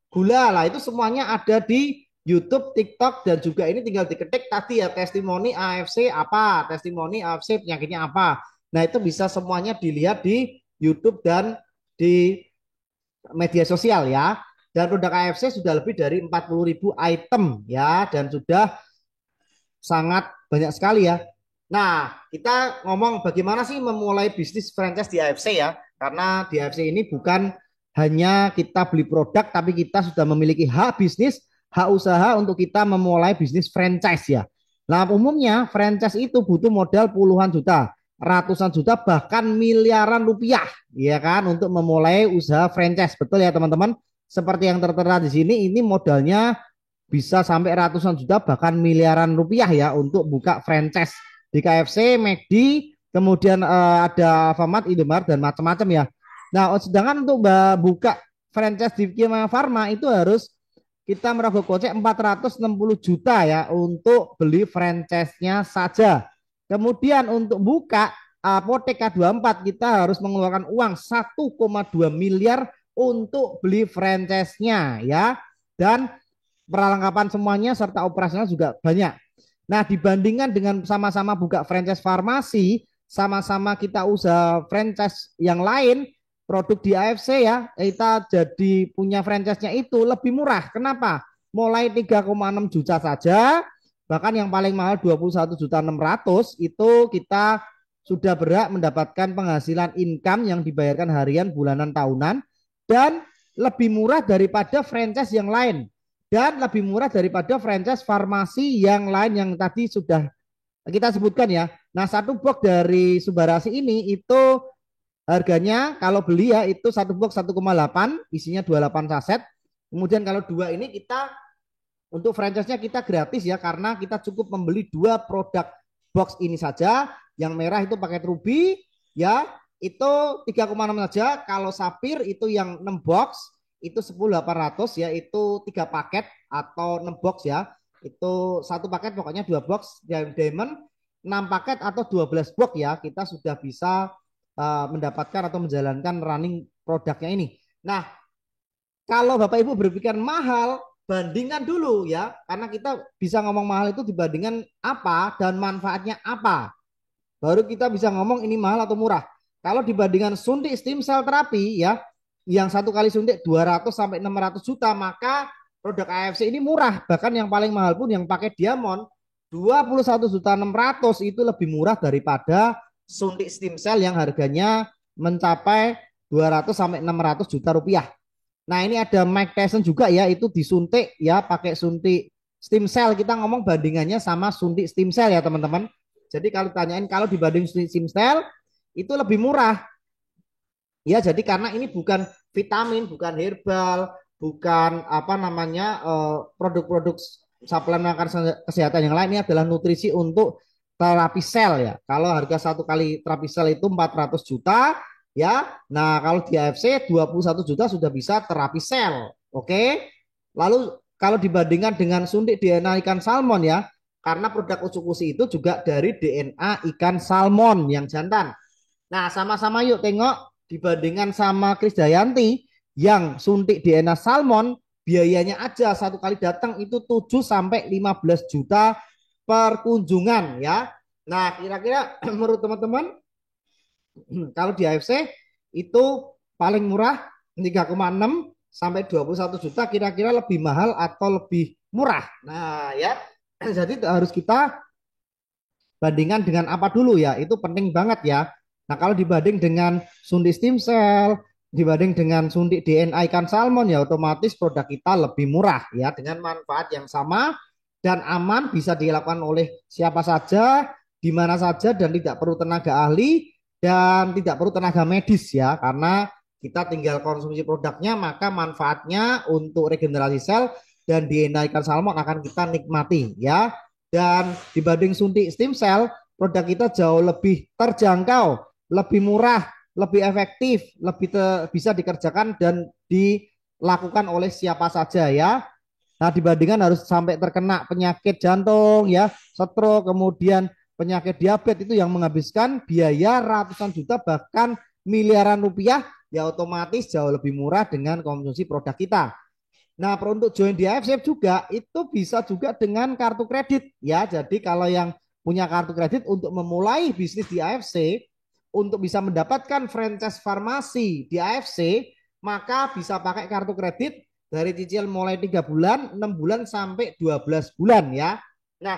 gula lah, itu semuanya ada di YouTube, TikTok, dan juga ini tinggal diketik tadi ya, testimoni AFC apa, testimoni AFC penyakitnya apa. Nah itu bisa semuanya dilihat di YouTube dan di media sosial ya. Dan produk AFC sudah lebih dari 40.000 item ya, dan sudah sangat banyak sekali ya. Nah, kita ngomong bagaimana sih memulai bisnis franchise di AFC ya. Karena di AFC ini bukan hanya kita beli produk, tapi kita sudah memiliki hak bisnis, hak usaha untuk kita memulai bisnis franchise ya. Nah, umumnya franchise itu butuh modal puluhan juta, ratusan juta, bahkan miliaran rupiah, ya kan, untuk memulai usaha franchise. Betul ya teman-teman? Seperti yang tertera di sini, ini modalnya bisa sampai ratusan juta bahkan miliaran rupiah ya untuk buka franchise di KFC, McD, kemudian ada Alfamart, Indomaret dan macam-macam ya. Nah, sedangkan untuk buka franchise di Kimia Farma itu harus kita merogoh kocek 460 juta ya untuk beli franchise-nya saja. Kemudian untuk buka apotek K24 kita harus mengeluarkan uang 1,2 miliar untuk beli franchise-nya ya. Dan perlengkapan semuanya serta operasional juga banyak. Nah, dibandingkan dengan sama-sama buka franchise farmasi, sama-sama kita usaha franchise yang lain, produk di AFC ya, kita jadi punya franchise-nya itu lebih murah. Kenapa? Mulai 3,6 juta saja, bahkan yang paling mahal 21.600.000 itu kita sudah berhak mendapatkan penghasilan income yang dibayarkan harian, bulanan, tahunan, dan lebih murah daripada franchise yang lain dan lebih murah daripada franchise farmasi yang lain yang tadi sudah kita sebutkan ya. Nah, satu box dari Subarasi ini itu harganya kalau beli ya itu satu box 1,8, isinya 28 saset. Kemudian kalau dua ini kita untuk franchise-nya kita gratis ya, karena kita cukup membeli dua produk box ini saja. Yang merah itu pakai Ruby ya, itu 3,6 saja. Kalau Sapir itu yang 6 box itu 10.800 ya, itu 3 paket atau 6 box ya. Itu satu paket pokoknya 2 box yang diamond, 6 paket atau 12 box ya. Kita sudah bisa mendapatkan atau menjalankan running produknya ini. Nah, kalau Bapak Ibu berpikir mahal, bandingkan dulu ya. Karena kita bisa ngomong mahal itu dibandingkan apa dan manfaatnya apa. Baru kita bisa ngomong ini mahal atau murah. Kalau dibandingkan suntik stem cell terapi ya, yang satu kali suntik 200 sampai 600 juta, maka produk AFC ini murah. Bahkan yang paling mahal pun yang pakai diamond 21.600.000 itu lebih murah daripada suntik stem cell yang harganya mencapai 200 sampai 600 juta rupiah. Nah, ini ada Mike Tyson juga ya, itu disuntik ya pakai suntik stem cell. Kita ngomong bandingannya sama suntik stem cell ya teman-teman. Jadi kalau tanyain kalau dibanding Simsel itu lebih murah. Ya, jadi karena ini bukan vitamin, bukan herbal, bukan apa namanya produk-produk suplemen kesehatan yang lain, ini adalah nutrisi untuk terapi sel ya. Kalau harga satu kali terapi sel itu 400 juta ya. Nah, kalau di AFC 21 juta sudah bisa terapi sel. Oke. Lalu kalau dibandingkan dengan suntik DNA ikan salmon ya, karena produk Utsukushi itu juga dari DNA ikan salmon yang jantan. Nah, sama-sama yuk tengok dibandingkan sama Krisdayanti yang suntik DNA salmon, biayanya aja satu kali datang itu 7 sampai 15 juta per kunjungan ya. Nah, kira-kira menurut teman-teman kalau di AFC itu paling murah 3,6 sampai 21 juta, kira-kira lebih mahal atau lebih murah. Nah, ya. Jadi harus kita bandingkan dengan apa dulu ya, itu penting banget ya. Nah, kalau dibanding dengan suntik stem cell, dibanding dengan suntik DNA ikan salmon ya otomatis produk kita lebih murah ya dengan manfaat yang sama dan aman, bisa dilakukan oleh siapa saja, di mana saja dan tidak perlu tenaga ahli dan tidak perlu tenaga medis ya, karena kita tinggal konsumsi produknya maka manfaatnya untuk regenerasi sel dan DNA ikan salmon akan kita nikmati ya. Dan dibanding suntik stem cell, produk kita jauh lebih terjangkau, lebih murah, lebih efektif, lebih bisa dikerjakan dan dilakukan oleh siapa saja ya. Nah, dibandingkan harus sampai terkena penyakit jantung ya, stroke, kemudian penyakit diabetes itu yang menghabiskan biaya ratusan juta bahkan miliaran rupiah, ya otomatis jauh lebih murah dengan konsumsi produk kita. Nah, untuk join di AFC juga itu bisa juga dengan kartu kredit ya. Jadi kalau yang punya kartu kredit untuk memulai bisnis di AFC untuk bisa mendapatkan franchise farmasi di AFC, maka bisa pakai kartu kredit dari cicil mulai 3 bulan, 6 bulan sampai 12 bulan ya. Nah,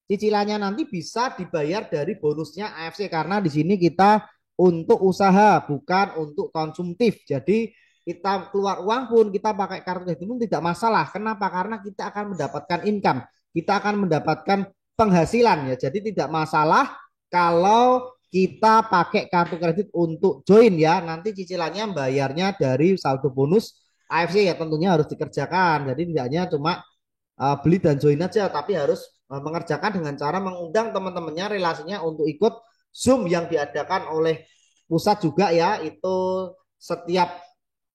cicilannya nanti bisa dibayar dari bonusnya AFC karena di sini kita untuk usaha bukan untuk konsumtif. Jadi kita keluar uang pun kita pakai kartu kredit pun tidak masalah. Kenapa? Karena kita akan mendapatkan income, kita akan mendapatkan penghasilan ya. Jadi tidak masalah kalau kita pakai kartu kredit untuk join ya. Nanti cicilannya bayarnya dari saldo bonus AFC ya, tentunya harus dikerjakan. Jadi tidak hanya cuma beli dan join aja, tapi harus mengerjakan dengan cara mengundang teman-temannya relasinya untuk ikut Zoom yang diadakan oleh pusat juga ya. Itu setiap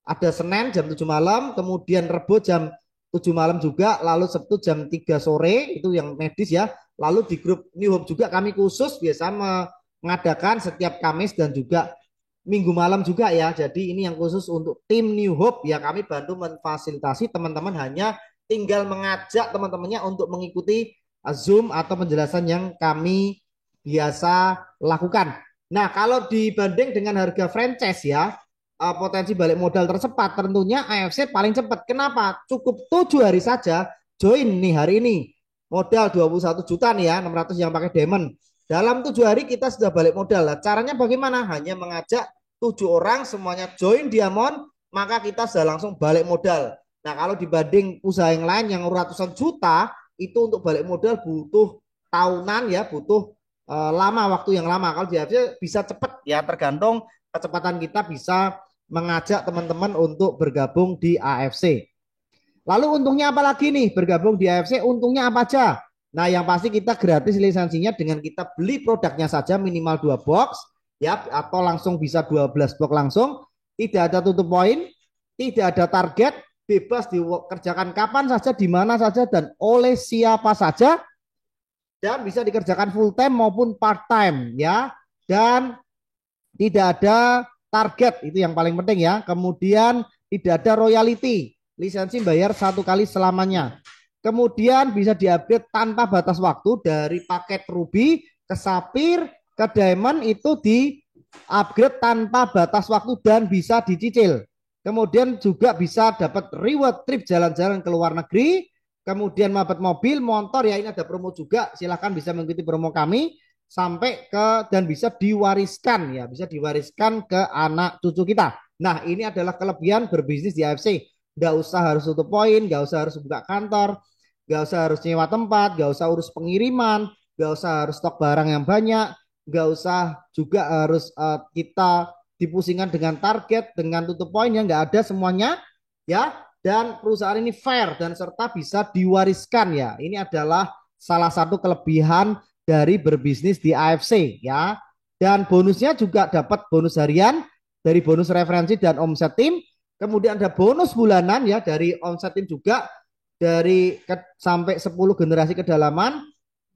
ada Senin jam 7 malam, kemudian Rebo jam 7 malam juga, lalu Sabtu jam 3 sore itu yang medis ya. Lalu di grup New Hope juga kami khusus biasa mengadakan setiap Kamis dan juga Minggu malam juga ya. Jadi ini yang khusus untuk tim New Hope ya, kami bantu memfasilitasi teman-teman, hanya tinggal mengajak teman-temannya untuk mengikuti Zoom atau penjelasan yang kami biasa lakukan. Nah, kalau dibanding dengan harga franchise ya, potensi balik modal tercepat tentunya AFC paling cepat. Kenapa? Cukup 7 hari saja join nih hari ini. Modal 21 juta nih ya, 600 yang pakai diamond. Dalam 7 hari kita sudah balik modal. Nah, caranya bagaimana? Hanya mengajak 7 orang semuanya join diamond, maka kita sudah langsung balik modal. Nah, kalau dibanding usaha yang lain yang ratusan juta, itu untuk balik modal butuh tahunan ya, butuh lama, waktu yang lama. Kalau di AFC bisa cepat ya, tergantung kecepatan kita bisa mengajak teman-teman untuk bergabung di AFC. Lalu untungnya apa lagi nih bergabung di AFC? Untungnya apa aja? Nah, yang pasti kita gratis lisensinya dengan kita beli produknya saja minimal 2 box ya, atau langsung bisa 12 box langsung. Tidak ada tutup poin, tidak ada target, bebas dikerjakan kapan saja, di mana saja dan oleh siapa saja, dan bisa dikerjakan full time maupun part time ya. Dan tidak ada target, itu yang paling penting ya. Kemudian tidak ada royalty, lisensi bayar satu kali selamanya. Kemudian bisa diupgrade tanpa batas waktu dari paket Ruby ke Sapphire ke Diamond, itu di upgrade tanpa batas waktu dan bisa dicicil. Kemudian juga bisa dapat reward trip jalan-jalan ke luar negeri. Kemudian mabet mobil, motor ya, ini ada promo juga. Silahkan bisa mengikuti promo kami sampai ke dan bisa diwariskan ya, bisa diwariskan ke anak cucu kita. Nah, ini adalah kelebihan berbisnis di AFC. Nggak usah harus tutup poin, nggak usah harus buka kantor, nggak usah harus nyewa tempat, nggak usah urus pengiriman, nggak usah harus stok barang yang banyak, nggak usah juga harus kita dipusingkan dengan target, dengan tutup poinnya, nggak ada semuanya ya. Dan perusahaan ini fair dan serta bisa diwariskan ya. Ini adalah salah satu kelebihan dari berbisnis di AFC ya. Dan bonusnya juga dapat bonus harian dari bonus referensi dan omset tim. Kemudian ada bonus bulanan ya dari omset tim juga dari sampai 10 generasi kedalaman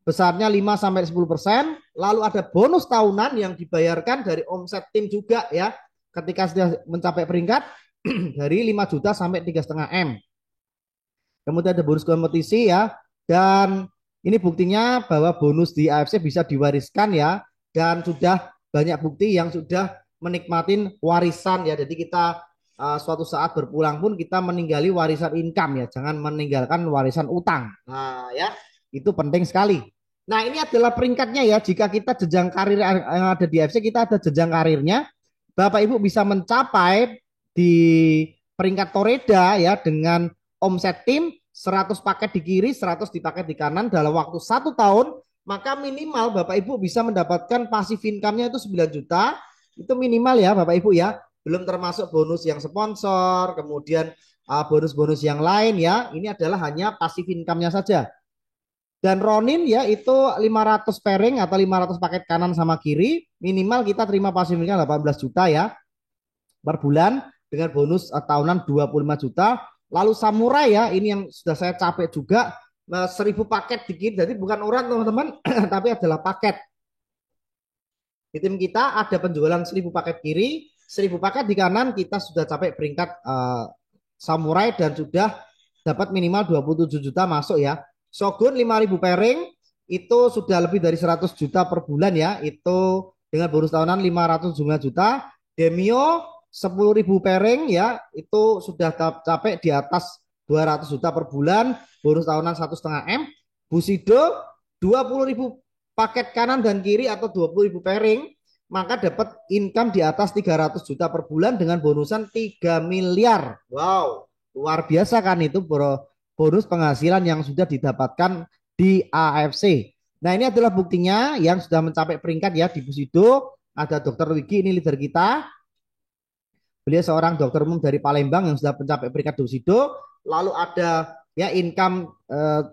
besarnya 5 sampai 10%. Lalu ada bonus tahunan yang dibayarkan dari omset tim juga ya. Ketika sudah mencapai peringkat dari 5 juta sampai 3,5 M. Kemudian ada bonus kompetisi ya. Dan ini buktinya bahwa bonus di AFC bisa diwariskan ya. Dan sudah banyak bukti yang sudah menikmatin warisan ya. Jadi kita suatu saat berpulang pun kita meninggali warisan income ya. Jangan meninggalkan warisan utang. Nah ya, itu penting sekali. Nah ini adalah peringkatnya ya. Jika kita jenjang karir yang ada di AFC, kita ada jenjang karirnya. Bapak Ibu bisa mencapai di peringkat Toreda ya dengan omset tim 100 paket di kiri, 100 di paket di kanan dalam waktu 1 tahun, maka minimal Bapak Ibu bisa mendapatkan passive income-nya itu 9 juta. Itu minimal ya Bapak Ibu ya. Belum termasuk bonus yang sponsor, kemudian bonus-bonus yang lain ya. Ini adalah hanya passive income-nya saja. Dan Ronin ya itu 500 pairing atau 500 paket kanan sama kiri, minimal kita terima passive income 18 juta ya per bulan dengan bonus tahunan 25 juta. Lalu Samurai ya, ini yang sudah saya capek juga, 1000 paket dikit. Jadi bukan orang teman-teman, tapi adalah paket. Di tim kita ada penjualan 1000 paket kiri, 1000 paket di kanan, kita sudah capai peringkat Samurai dan sudah dapat minimal 27 juta masuk ya. Shogun 5000 pairing itu sudah lebih dari 100 juta per bulan ya. Itu dengan bonus tahunan 505 juta. Demio 10.000 pairing ya, itu sudah capai di atas 200 juta per bulan, bonus tahunan 1,5 M. Bushido 20.000 paket kanan dan kiri atau 20.000 pairing, maka dapat income di atas 300 juta per bulan dengan bonusan 3 miliar. Wow, luar biasa kan itu bro, bonus penghasilan yang sudah didapatkan di AFC. Nah ini adalah buktinya yang sudah mencapai peringkat ya di Bushido. Ada Dokter Wigi, ini leader kita. Beliau seorang dokter umum dari Palembang yang sudah mencapai peringkat Bushido. Lalu ada ya income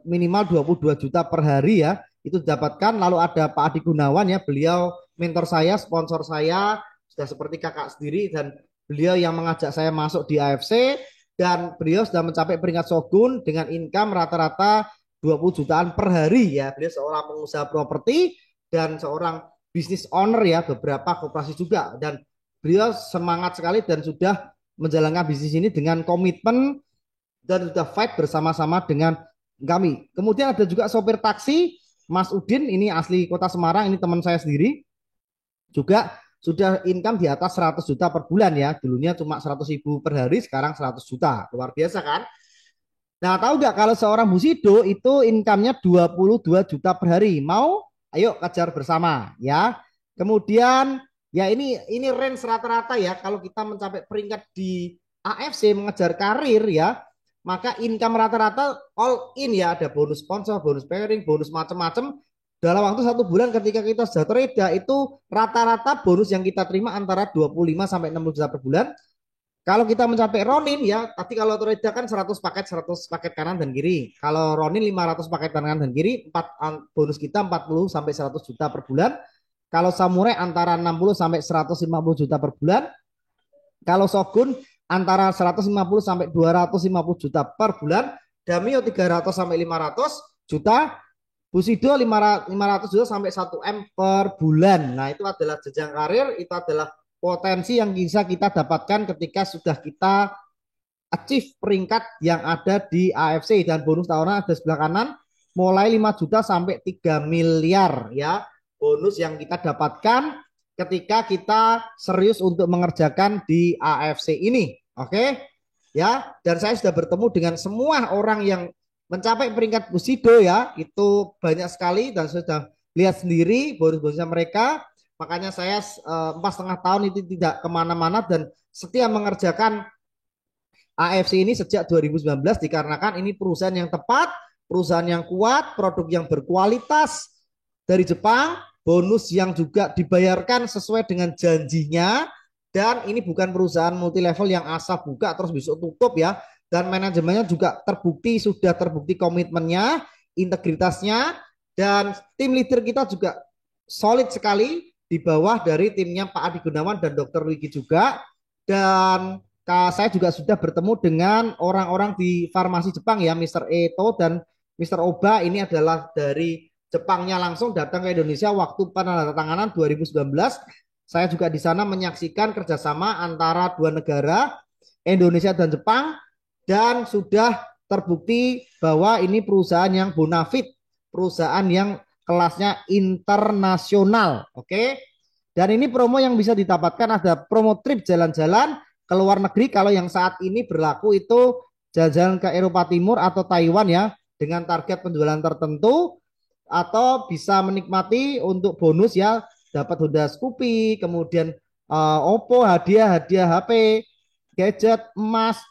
minimal 22 juta per hari ya. Itu didapatkan. Lalu ada Pak Adi Gunawan ya. Beliau mentor saya, sponsor saya. Sudah seperti kakak sendiri. Dan beliau yang mengajak saya masuk di AFC. Dan beliau sudah mencapai peringkat Shogun dengan income rata-rata 20 jutaan per hari ya. Beliau seorang pengusaha properti dan seorang business owner ya. Beberapa koperasi juga. Dan beliau semangat sekali dan sudah menjalankan bisnis ini dengan komitmen dan sudah fight bersama-sama dengan kami. Kemudian ada juga sopir taksi Mas Udin, ini asli kota Semarang, ini teman saya sendiri, juga sudah income di atas 100 juta per bulan ya. Dulunya cuma 100.000 per hari, sekarang 100 juta. Luar biasa kan? Nah, tahu nggak kalau seorang Bushido itu income-nya 22 juta per hari? Mau? Ayo kejar bersama ya. Kemudian ya ini range rata-rata ya. Kalau kita mencapai peringkat di AFC mengejar karir ya, maka income rata-rata all in ya. Ada bonus sponsor, bonus pairing, bonus macam-macam. Dalam waktu 1 bulan ketika kita sudah trade itu rata-rata bonus yang kita terima antara 25 sampai 60 juta per bulan. Kalau kita mencapai Ronin ya, tadi kalau Toreda kan 100 paket, 100 paket kanan dan kiri. Kalau Ronin 500 paket kanan dan kiri, bonus kita 40 sampai 100 juta per bulan. Kalau Samurai antara 60 sampai 150 juta per bulan. Kalau Shogun antara 150 sampai 250 juta per bulan. Damio 300 sampai 500 juta. Bushido 500 juta sampai 1 M per bulan. Nah, itu adalah jenjang karir, itu adalah potensi yang bisa kita dapatkan ketika sudah kita achieve peringkat yang ada di AFC. Dan bonus tahunan ada sebelah kanan mulai 5 juta sampai 3 miliar ya, bonus yang kita dapatkan ketika kita serius untuk mengerjakan di AFC ini. Oke ya, dan saya sudah bertemu dengan semua orang yang mencapai peringkat Bushido ya, itu banyak sekali dan sudah lihat sendiri bonus-bonusnya mereka. Makanya saya 4,5 tahun itu tidak kemana-mana dan setia mengerjakan AFC ini sejak 2019 dikarenakan ini perusahaan yang tepat, perusahaan yang kuat, produk yang berkualitas, dari Jepang, bonus yang juga dibayarkan sesuai dengan janjinya, dan ini bukan perusahaan multi level yang asal buka terus besok tutup ya, dan manajemennya juga sudah terbukti komitmennya, integritasnya, dan tim leader kita juga solid sekali di bawah dari timnya Pak Adi Gunawan dan Dr. Wiki juga. Dan saya juga sudah bertemu dengan orang-orang di farmasi Jepang ya, Mr. Eto dan Mr. Oba. Ini adalah dari Jepangnya langsung datang ke Indonesia waktu penandatanganan 2019. Saya juga di sana menyaksikan kerjasama antara dua negara, Indonesia dan Jepang, dan sudah terbukti bahwa ini perusahaan yang bonafit, perusahaan yang kelasnya internasional. Oke. Dan ini promo yang bisa didapatkan, ada promo trip jalan-jalan ke luar negeri. Kalau yang saat ini berlaku itu jalan-jalan ke Eropa Timur atau Taiwan ya, dengan target penjualan tertentu, atau bisa menikmati untuk bonus ya, dapat Honda Scoopy, kemudian Oppo, hadiah-hadiah HP, gadget, emas,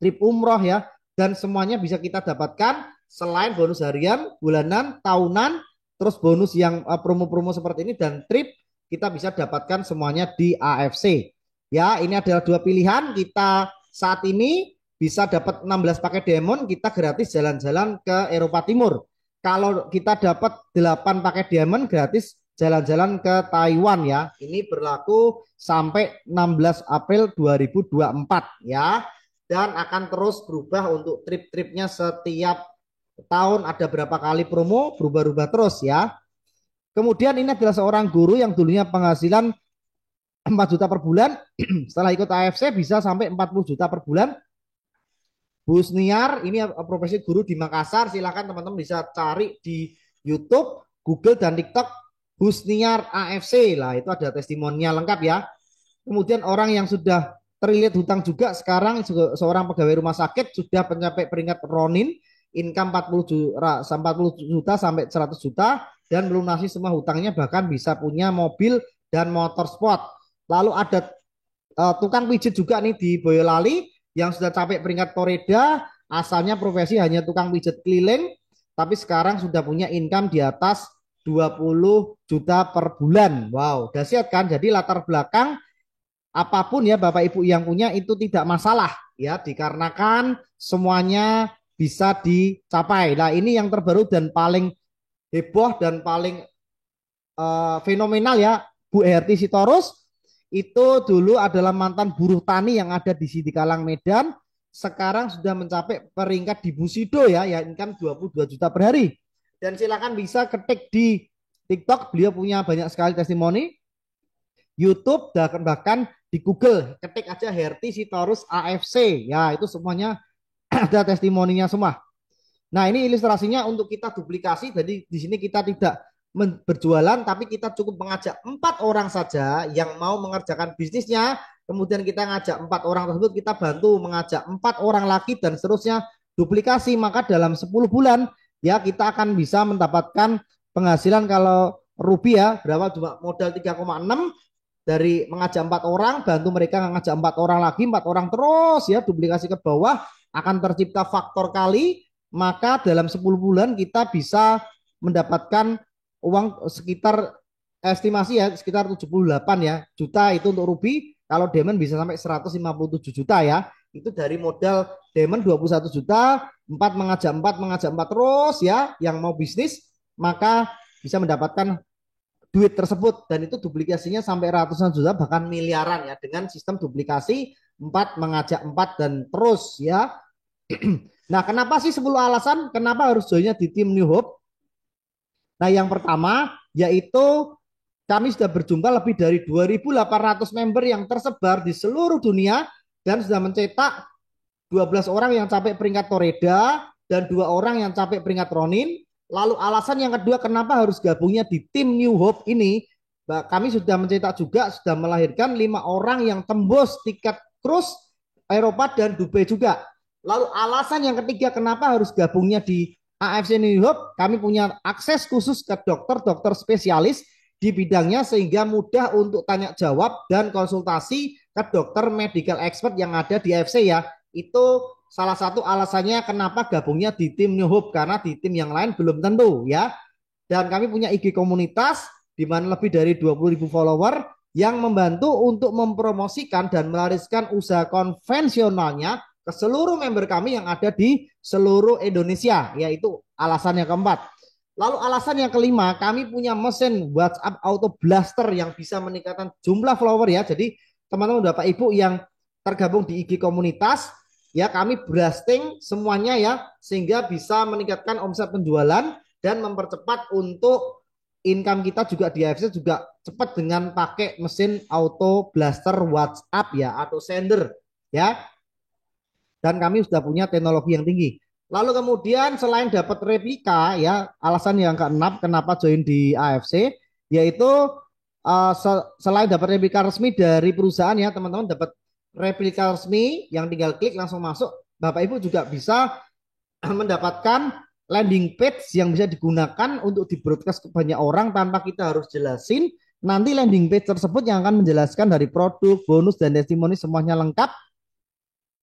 trip umroh ya, dan semuanya bisa kita dapatkan selain bonus harian, bulanan, tahunan, terus bonus yang promo-promo seperti ini dan trip kita bisa dapatkan semuanya di AFC. Ya, ini adalah dua pilihan. Kita saat ini bisa dapat 16 paket diamond, kita gratis jalan-jalan ke Eropa Timur. Kalau kita dapat 8 paket diamond, gratis jalan-jalan ke Taiwan ya. Ini berlaku sampai 16 April 2024 ya. Dan akan terus berubah untuk trip-tripnya setiap tahun, ada berapa kali promo, berubah-ubah terus ya. Kemudian ini adalah seorang guru yang dulunya penghasilan 4 juta per bulan, setelah ikut AFC bisa sampai 40 juta per bulan. Husniar, ini profesi guru di Makassar, silakan teman-teman bisa cari di YouTube, Google, dan TikTok, Husniar AFC lah, itu ada testimoninya lengkap ya. Kemudian orang yang sudah terlilit hutang juga sekarang, seorang pegawai rumah sakit sudah mencapai peringkat Ronin, income 40 juta sampai 100 juta, dan melunasi semua hutangnya, bahkan bisa punya mobil dan motor sport. Lalu ada tukang pijit juga nih di Boyolali yang sudah capek peringkat Toreda, asalnya profesi hanya tukang pijat keliling, tapi sekarang sudah punya income di atas 20 juta per bulan. Wow, dahsyat kan? Jadi latar belakang apapun ya Bapak Ibu yang punya itu tidak masalah ya, dikarenakan semuanya bisa dicapai. Nah, ini yang terbaru dan paling heboh dan paling fenomenal ya, Bu Herti Sitorus. Itu dulu adalah mantan buruh tani yang ada di Sidikalang Medan, sekarang sudah mencapai peringkat di Busido ya, yang kan 22 juta per hari. Dan silakan bisa ketik di TikTok, beliau punya banyak sekali testimoni, YouTube, dan bahkan di Google ketik aja Herti Sitorus AFC ya, itu semuanya ada testimoninya semua. Nah, ini ilustrasinya untuk kita duplikasi. Jadi di sini kita tidak berjualan, tapi kita cukup mengajak 4 orang saja yang mau mengerjakan bisnisnya. Kemudian kita ngajak 4 orang tersebut, kita bantu mengajak 4 orang lagi dan seterusnya duplikasi. Maka dalam 10 bulan ya kita akan bisa mendapatkan penghasilan, kalau rupiah berapa, cuma modal 3,6 dari mengajak 4 orang, bantu mereka mengajak 4 orang lagi, 4 orang terus ya, duplikasi ke bawah, akan tercipta faktor kali. Maka dalam 10 bulan kita bisa mendapatkan uang sekitar, estimasi ya, sekitar 78 ya juta itu untuk ruby. Kalau diamond bisa sampai 157 juta ya. Itu dari modal diamond 21 juta, 4 mengajak 4 terus ya, yang mau bisnis maka bisa mendapatkan duit tersebut, dan itu duplikasinya sampai ratusan juta bahkan miliaran ya, dengan sistem duplikasi 4 mengajak 4 dan terus ya. Nah, kenapa sih 10 alasan kenapa harus joinnya di tim New Hope? Nah, yang pertama yaitu kami sudah berjumpa lebih dari 2.800 member yang tersebar di seluruh dunia dan sudah mencetak 12 orang yang capai peringkat Toreda dan 2 orang yang capai peringkat Ronin. Lalu alasan yang kedua kenapa harus gabungnya di tim New Hope ini, kami sudah mencetak juga, sudah melahirkan 5 orang yang tembus tiket cruise Eropa dan Dubai juga. Lalu alasan yang ketiga kenapa harus gabungnya di AFC New Hope, kami punya akses khusus ke dokter-dokter spesialis di bidangnya sehingga mudah untuk tanya jawab dan konsultasi ke dokter medical expert yang ada di AFC ya. Itu salah satu alasannya kenapa gabungnya di tim New Hope, karena di tim yang lain belum tentu ya. Dan kami punya IG komunitas di mana lebih dari 20.000 follower yang membantu untuk mempromosikan dan melariskan usaha konvensionalnya ke seluruh member kami yang ada di seluruh Indonesia, yaitu alasan yang keempat. Lalu alasan yang kelima, kami punya mesin WhatsApp Auto Blaster yang bisa meningkatkan jumlah follower ya. Jadi teman-teman Bapak Ibu yang tergabung di IG komunitas, ya kami blasting semuanya ya, sehingga bisa meningkatkan omset penjualan dan mempercepat untuk income kita juga di AFC juga cepat dengan pakai mesin Auto Blaster WhatsApp ya, atau sender ya. Dan kami sudah punya teknologi yang tinggi. Lalu kemudian selain dapat replika ya, alasan yang keenam kenapa join di AFC yaitu selain dapat replika resmi dari perusahaan ya, teman-teman dapat replika resmi yang tinggal klik langsung masuk. Bapak Ibu juga bisa mendapatkan landing page yang bisa digunakan untuk di broadcast ke banyak orang tanpa kita harus jelasin. Nanti landing page tersebut yang akan menjelaskan dari produk, bonus, dan testimoni semuanya lengkap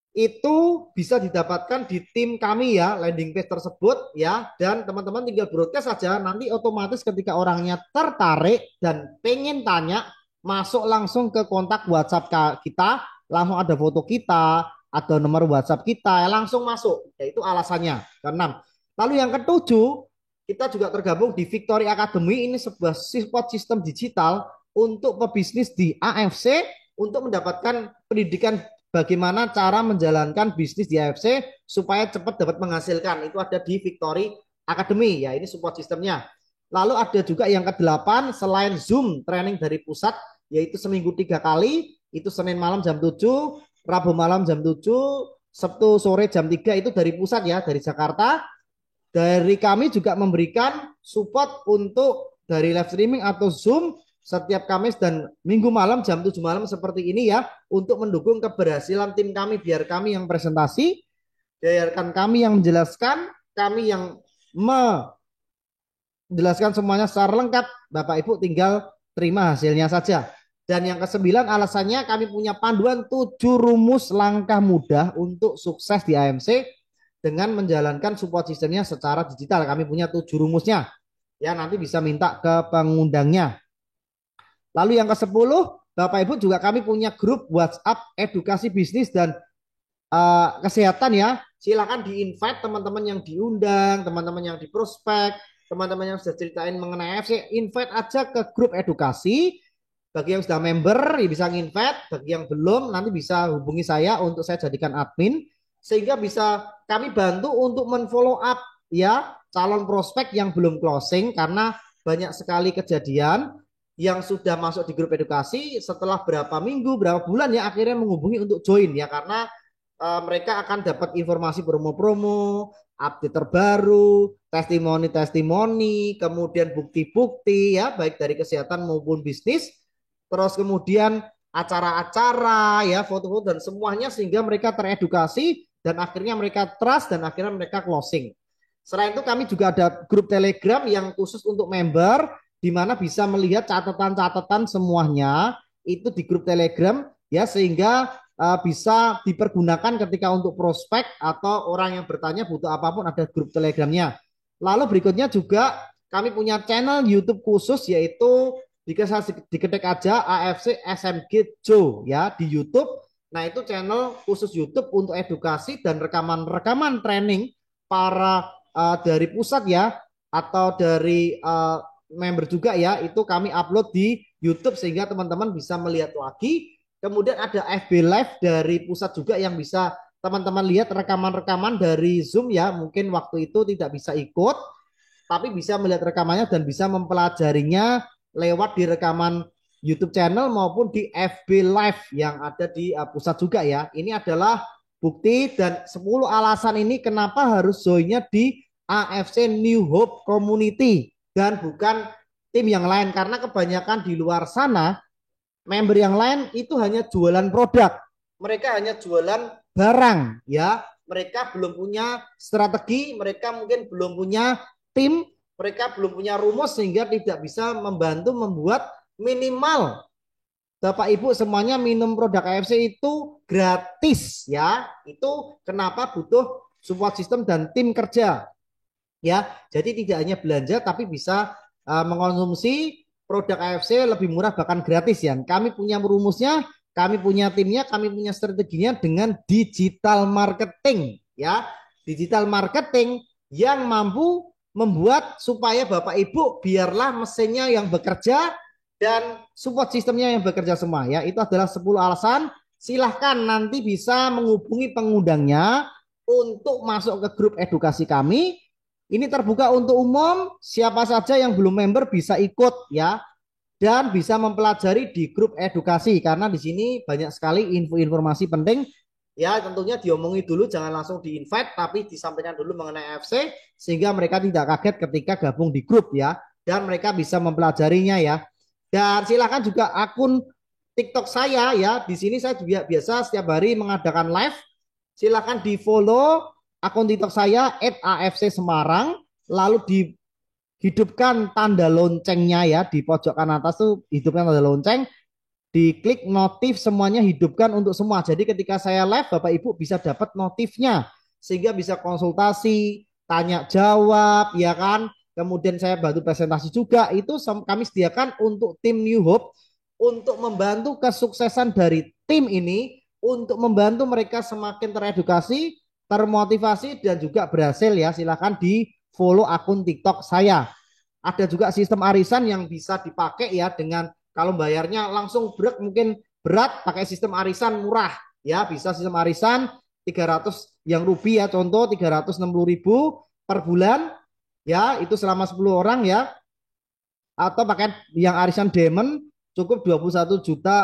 itu bisa didapatkan di tim kami ya, landing page tersebut ya, dan teman-teman tinggal broadcast saja, nanti otomatis ketika orangnya tertarik dan pengen tanya, masuk langsung ke kontak WhatsApp kita, langsung ada foto kita, ada nomor WhatsApp kita, langsung masuk. Ya, itu alasannya. Keenam. Lalu yang ketujuh, kita juga tergabung di Victory Academy. Ini sebuah support sistem digital untuk pebisnis di AFC untuk mendapatkan pendidikan bagaimana cara menjalankan bisnis di AFC supaya cepat dapat menghasilkan. Itu ada di Victory Academy ya, ini support sistemnya. Lalu ada juga yang kedelapan, selain Zoom training dari pusat, yaitu seminggu 3 kali, itu Senin malam jam 7, Rabu malam jam 7, Sabtu sore jam 3, itu dari pusat ya, dari Jakarta. Dari kami juga memberikan support untuk dari live streaming atau Zoom setiap Kamis dan Minggu malam jam 7 malam seperti ini ya, untuk mendukung keberhasilan tim kami, biar kami yang presentasi, biarkan kami yang menjelaskan, kami yang menjelaskan semuanya secara lengkap. Bapak Ibu tinggal terima hasilnya saja. Dan yang kesembilan alasannya kami punya panduan 7 rumus langkah mudah untuk sukses di AMC dengan menjalankan support sistemnya secara digital. Kami punya 7 rumusnya. Ya, nanti bisa minta ke pengundangnya. Lalu yang ke-10, Bapak Ibu juga kami punya grup WhatsApp edukasi bisnis dan kesehatan ya. Silakan di-invite teman-teman yang diundang, teman-teman yang di prospek, teman-teman yang sudah ceritain mengenai AFC, invite aja ke grup edukasi. Bagi yang sudah member, ya bisa nginvite. Bagi yang belum, nanti bisa hubungi saya untuk saya jadikan admin. Sehingga bisa kami bantu untuk men-follow up ya calon prospek yang belum closing. Karena banyak sekali kejadian yang sudah masuk di grup edukasi setelah berapa minggu, berapa bulan ya akhirnya menghubungi untuk join ya. Karena mereka akan dapat informasi promo-promo, update terbaru, testimoni-testimoni, kemudian bukti-bukti ya, baik dari kesehatan maupun bisnis, terus kemudian acara-acara ya, foto-foto dan semuanya, sehingga mereka teredukasi dan akhirnya mereka trust dan akhirnya mereka closing. Selain itu kami juga ada grup Telegram yang khusus untuk member, di mana bisa melihat catatan-catatan semuanya itu di grup Telegram ya, sehingga bisa dipergunakan ketika untuk prospek atau orang yang bertanya butuh apapun, ada grup Telegramnya. Lalu berikutnya juga kami punya channel YouTube khusus, yaitu diketik aja AFC SMG Joe ya di YouTube. Nah, itu channel khusus YouTube untuk edukasi dan rekaman-rekaman training para dari pusat ya, atau dari member juga ya, itu kami upload di YouTube sehingga teman-teman bisa melihat lagi. Kemudian ada FB Live dari pusat juga yang bisa teman-teman lihat rekaman-rekaman dari Zoom ya. Mungkin waktu itu tidak bisa ikut, tapi bisa melihat rekamannya dan bisa mempelajarinya lewat di rekaman YouTube channel maupun di FB Live yang ada di pusat juga ya. Ini adalah bukti dan 10 alasan ini kenapa harus joinnya di AFC New Hope Community dan bukan tim yang lain. Karena kebanyakan di luar sana member yang lain itu hanya jualan produk, mereka hanya jualan barang ya, mereka belum punya strategi, mereka mungkin belum punya tim, mereka belum punya rumus, sehingga tidak bisa membantu membuat minimal Bapak Ibu semuanya minum produk AFC itu gratis ya. Itu kenapa butuh support system dan tim kerja. ya. Jadi tidak hanya belanja tapi bisa mengonsumsi produk AFC lebih murah bahkan gratis ya. Kami punya rumusnya, kami punya timnya, kami punya strateginya dengan digital marketing ya. Digital marketing yang mampu membuat supaya Bapak Ibu biarlah mesinnya yang bekerja dan support sistemnya yang bekerja semua ya. Itu adalah 10 alasan. Silahkan nanti bisa menghubungi pengundangnya untuk masuk ke grup edukasi kami. Ini terbuka untuk umum, siapa saja yang belum member bisa ikut ya dan bisa mempelajari di grup edukasi karena di sini banyak sekali info informasi penting ya. Tentunya diomongi dulu, jangan langsung di invite tapi disampaikan dulu mengenai AFC sehingga mereka tidak kaget ketika gabung di grup ya, dan mereka bisa mempelajarinya ya. Dan silakan juga akun TikTok saya ya, di sini saya juga biasa setiap hari mengadakan live. Silakan di follow akun TikTok saya @AFC Semarang, lalu dihidupkan tanda loncengnya ya di pojok kanan atas tuh, hidupkan tanda lonceng, diklik notif semuanya, hidupkan untuk semua. Jadi ketika saya live Bapak Ibu bisa dapat notifnya sehingga bisa konsultasi, tanya jawab ya kan. Kemudian saya bantu presentasi juga, itu kami sediakan untuk tim New Hope untuk membantu kesuksesan dari tim ini, untuk membantu mereka semakin teredukasi, termotivasi dan juga berhasil ya. Silakan di follow akun TikTok saya. Ada juga sistem arisan yang bisa dipakai ya, dengan kalau bayarnya langsung berat mungkin berat, pakai sistem arisan murah ya, bisa sistem arisan 300 yang rupiah ya, contoh 360.000 per bulan ya, itu selama 10 orang ya. Atau pakai yang arisan diamond cukup 21 juta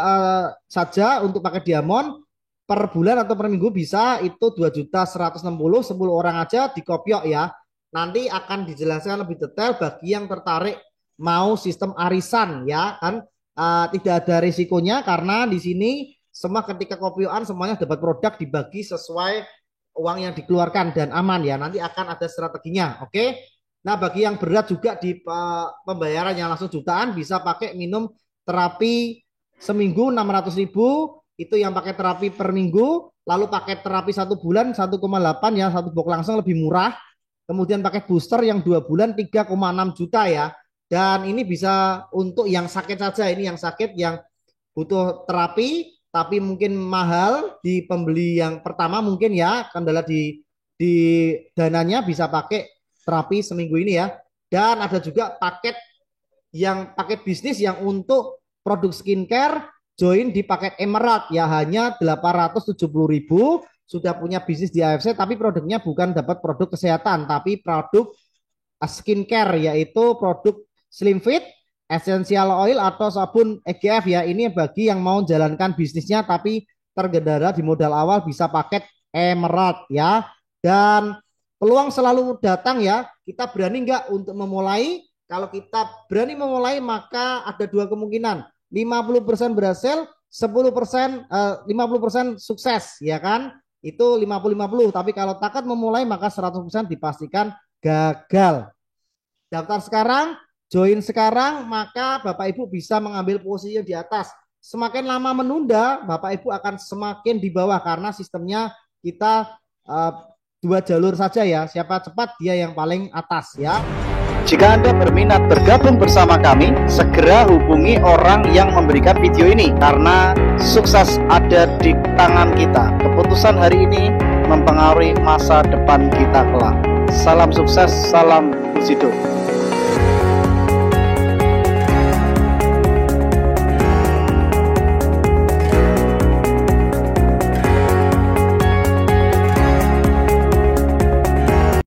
saja untuk pakai diamond per bulan atau per minggu bisa itu 2.160.000, 10 orang aja dikopiok ya. Nanti akan dijelaskan lebih detail bagi yang tertarik mau sistem arisan ya kan. Tidak ada risikonya karena di sini semua ketika kopioan semuanya dapat produk dibagi sesuai uang yang dikeluarkan dan aman ya. Nanti akan ada strateginya, oke. Nah bagi yang berat juga di pembayaran yang langsung jutaan bisa pakai minum terapi seminggu 600.000, itu yang pakai terapi per minggu. Lalu pakai terapi 1 bulan 1,8 ya, satu box langsung lebih murah. Kemudian pakai booster yang 2 bulan 3,6 juta ya. Dan ini bisa untuk yang sakit saja, ini yang sakit yang butuh terapi tapi mungkin mahal di pembeli yang pertama mungkin ya, kendala di dananya, bisa pakai terapi seminggu ini ya. Dan ada juga paket yang paket bisnis yang untuk produk skincare, join di paket Emerald ya, hanya 870.000. Sudah punya bisnis di AFC tapi produknya bukan dapat produk kesehatan tapi produk skincare, yaitu produk Slim Fit, essential oil atau sabun EGF ya. Ini bagi yang mau jalankan bisnisnya tapi tergendala di modal awal, bisa paket Emerald ya. Dan peluang selalu datang ya. Kita berani nggak untuk memulai? Kalau kita berani memulai maka ada dua kemungkinan. 50% berhasil, 10% 50% sukses ya kan? Itu 50-50. Tapi kalau takut memulai maka 100% dipastikan gagal. Daftar sekarang, join sekarang, maka Bapak Ibu bisa mengambil posisi di atas. Semakin lama menunda, Bapak Ibu akan semakin di bawah karena sistemnya kita dua jalur saja ya. Siapa cepat dia yang paling atas ya. Jika Anda berminat bergabung bersama kami, segera hubungi orang yang memberikan video ini karena sukses ada di tangan kita. Keputusan hari ini mempengaruhi masa depan kita kelak. Salam sukses, salam Pujido.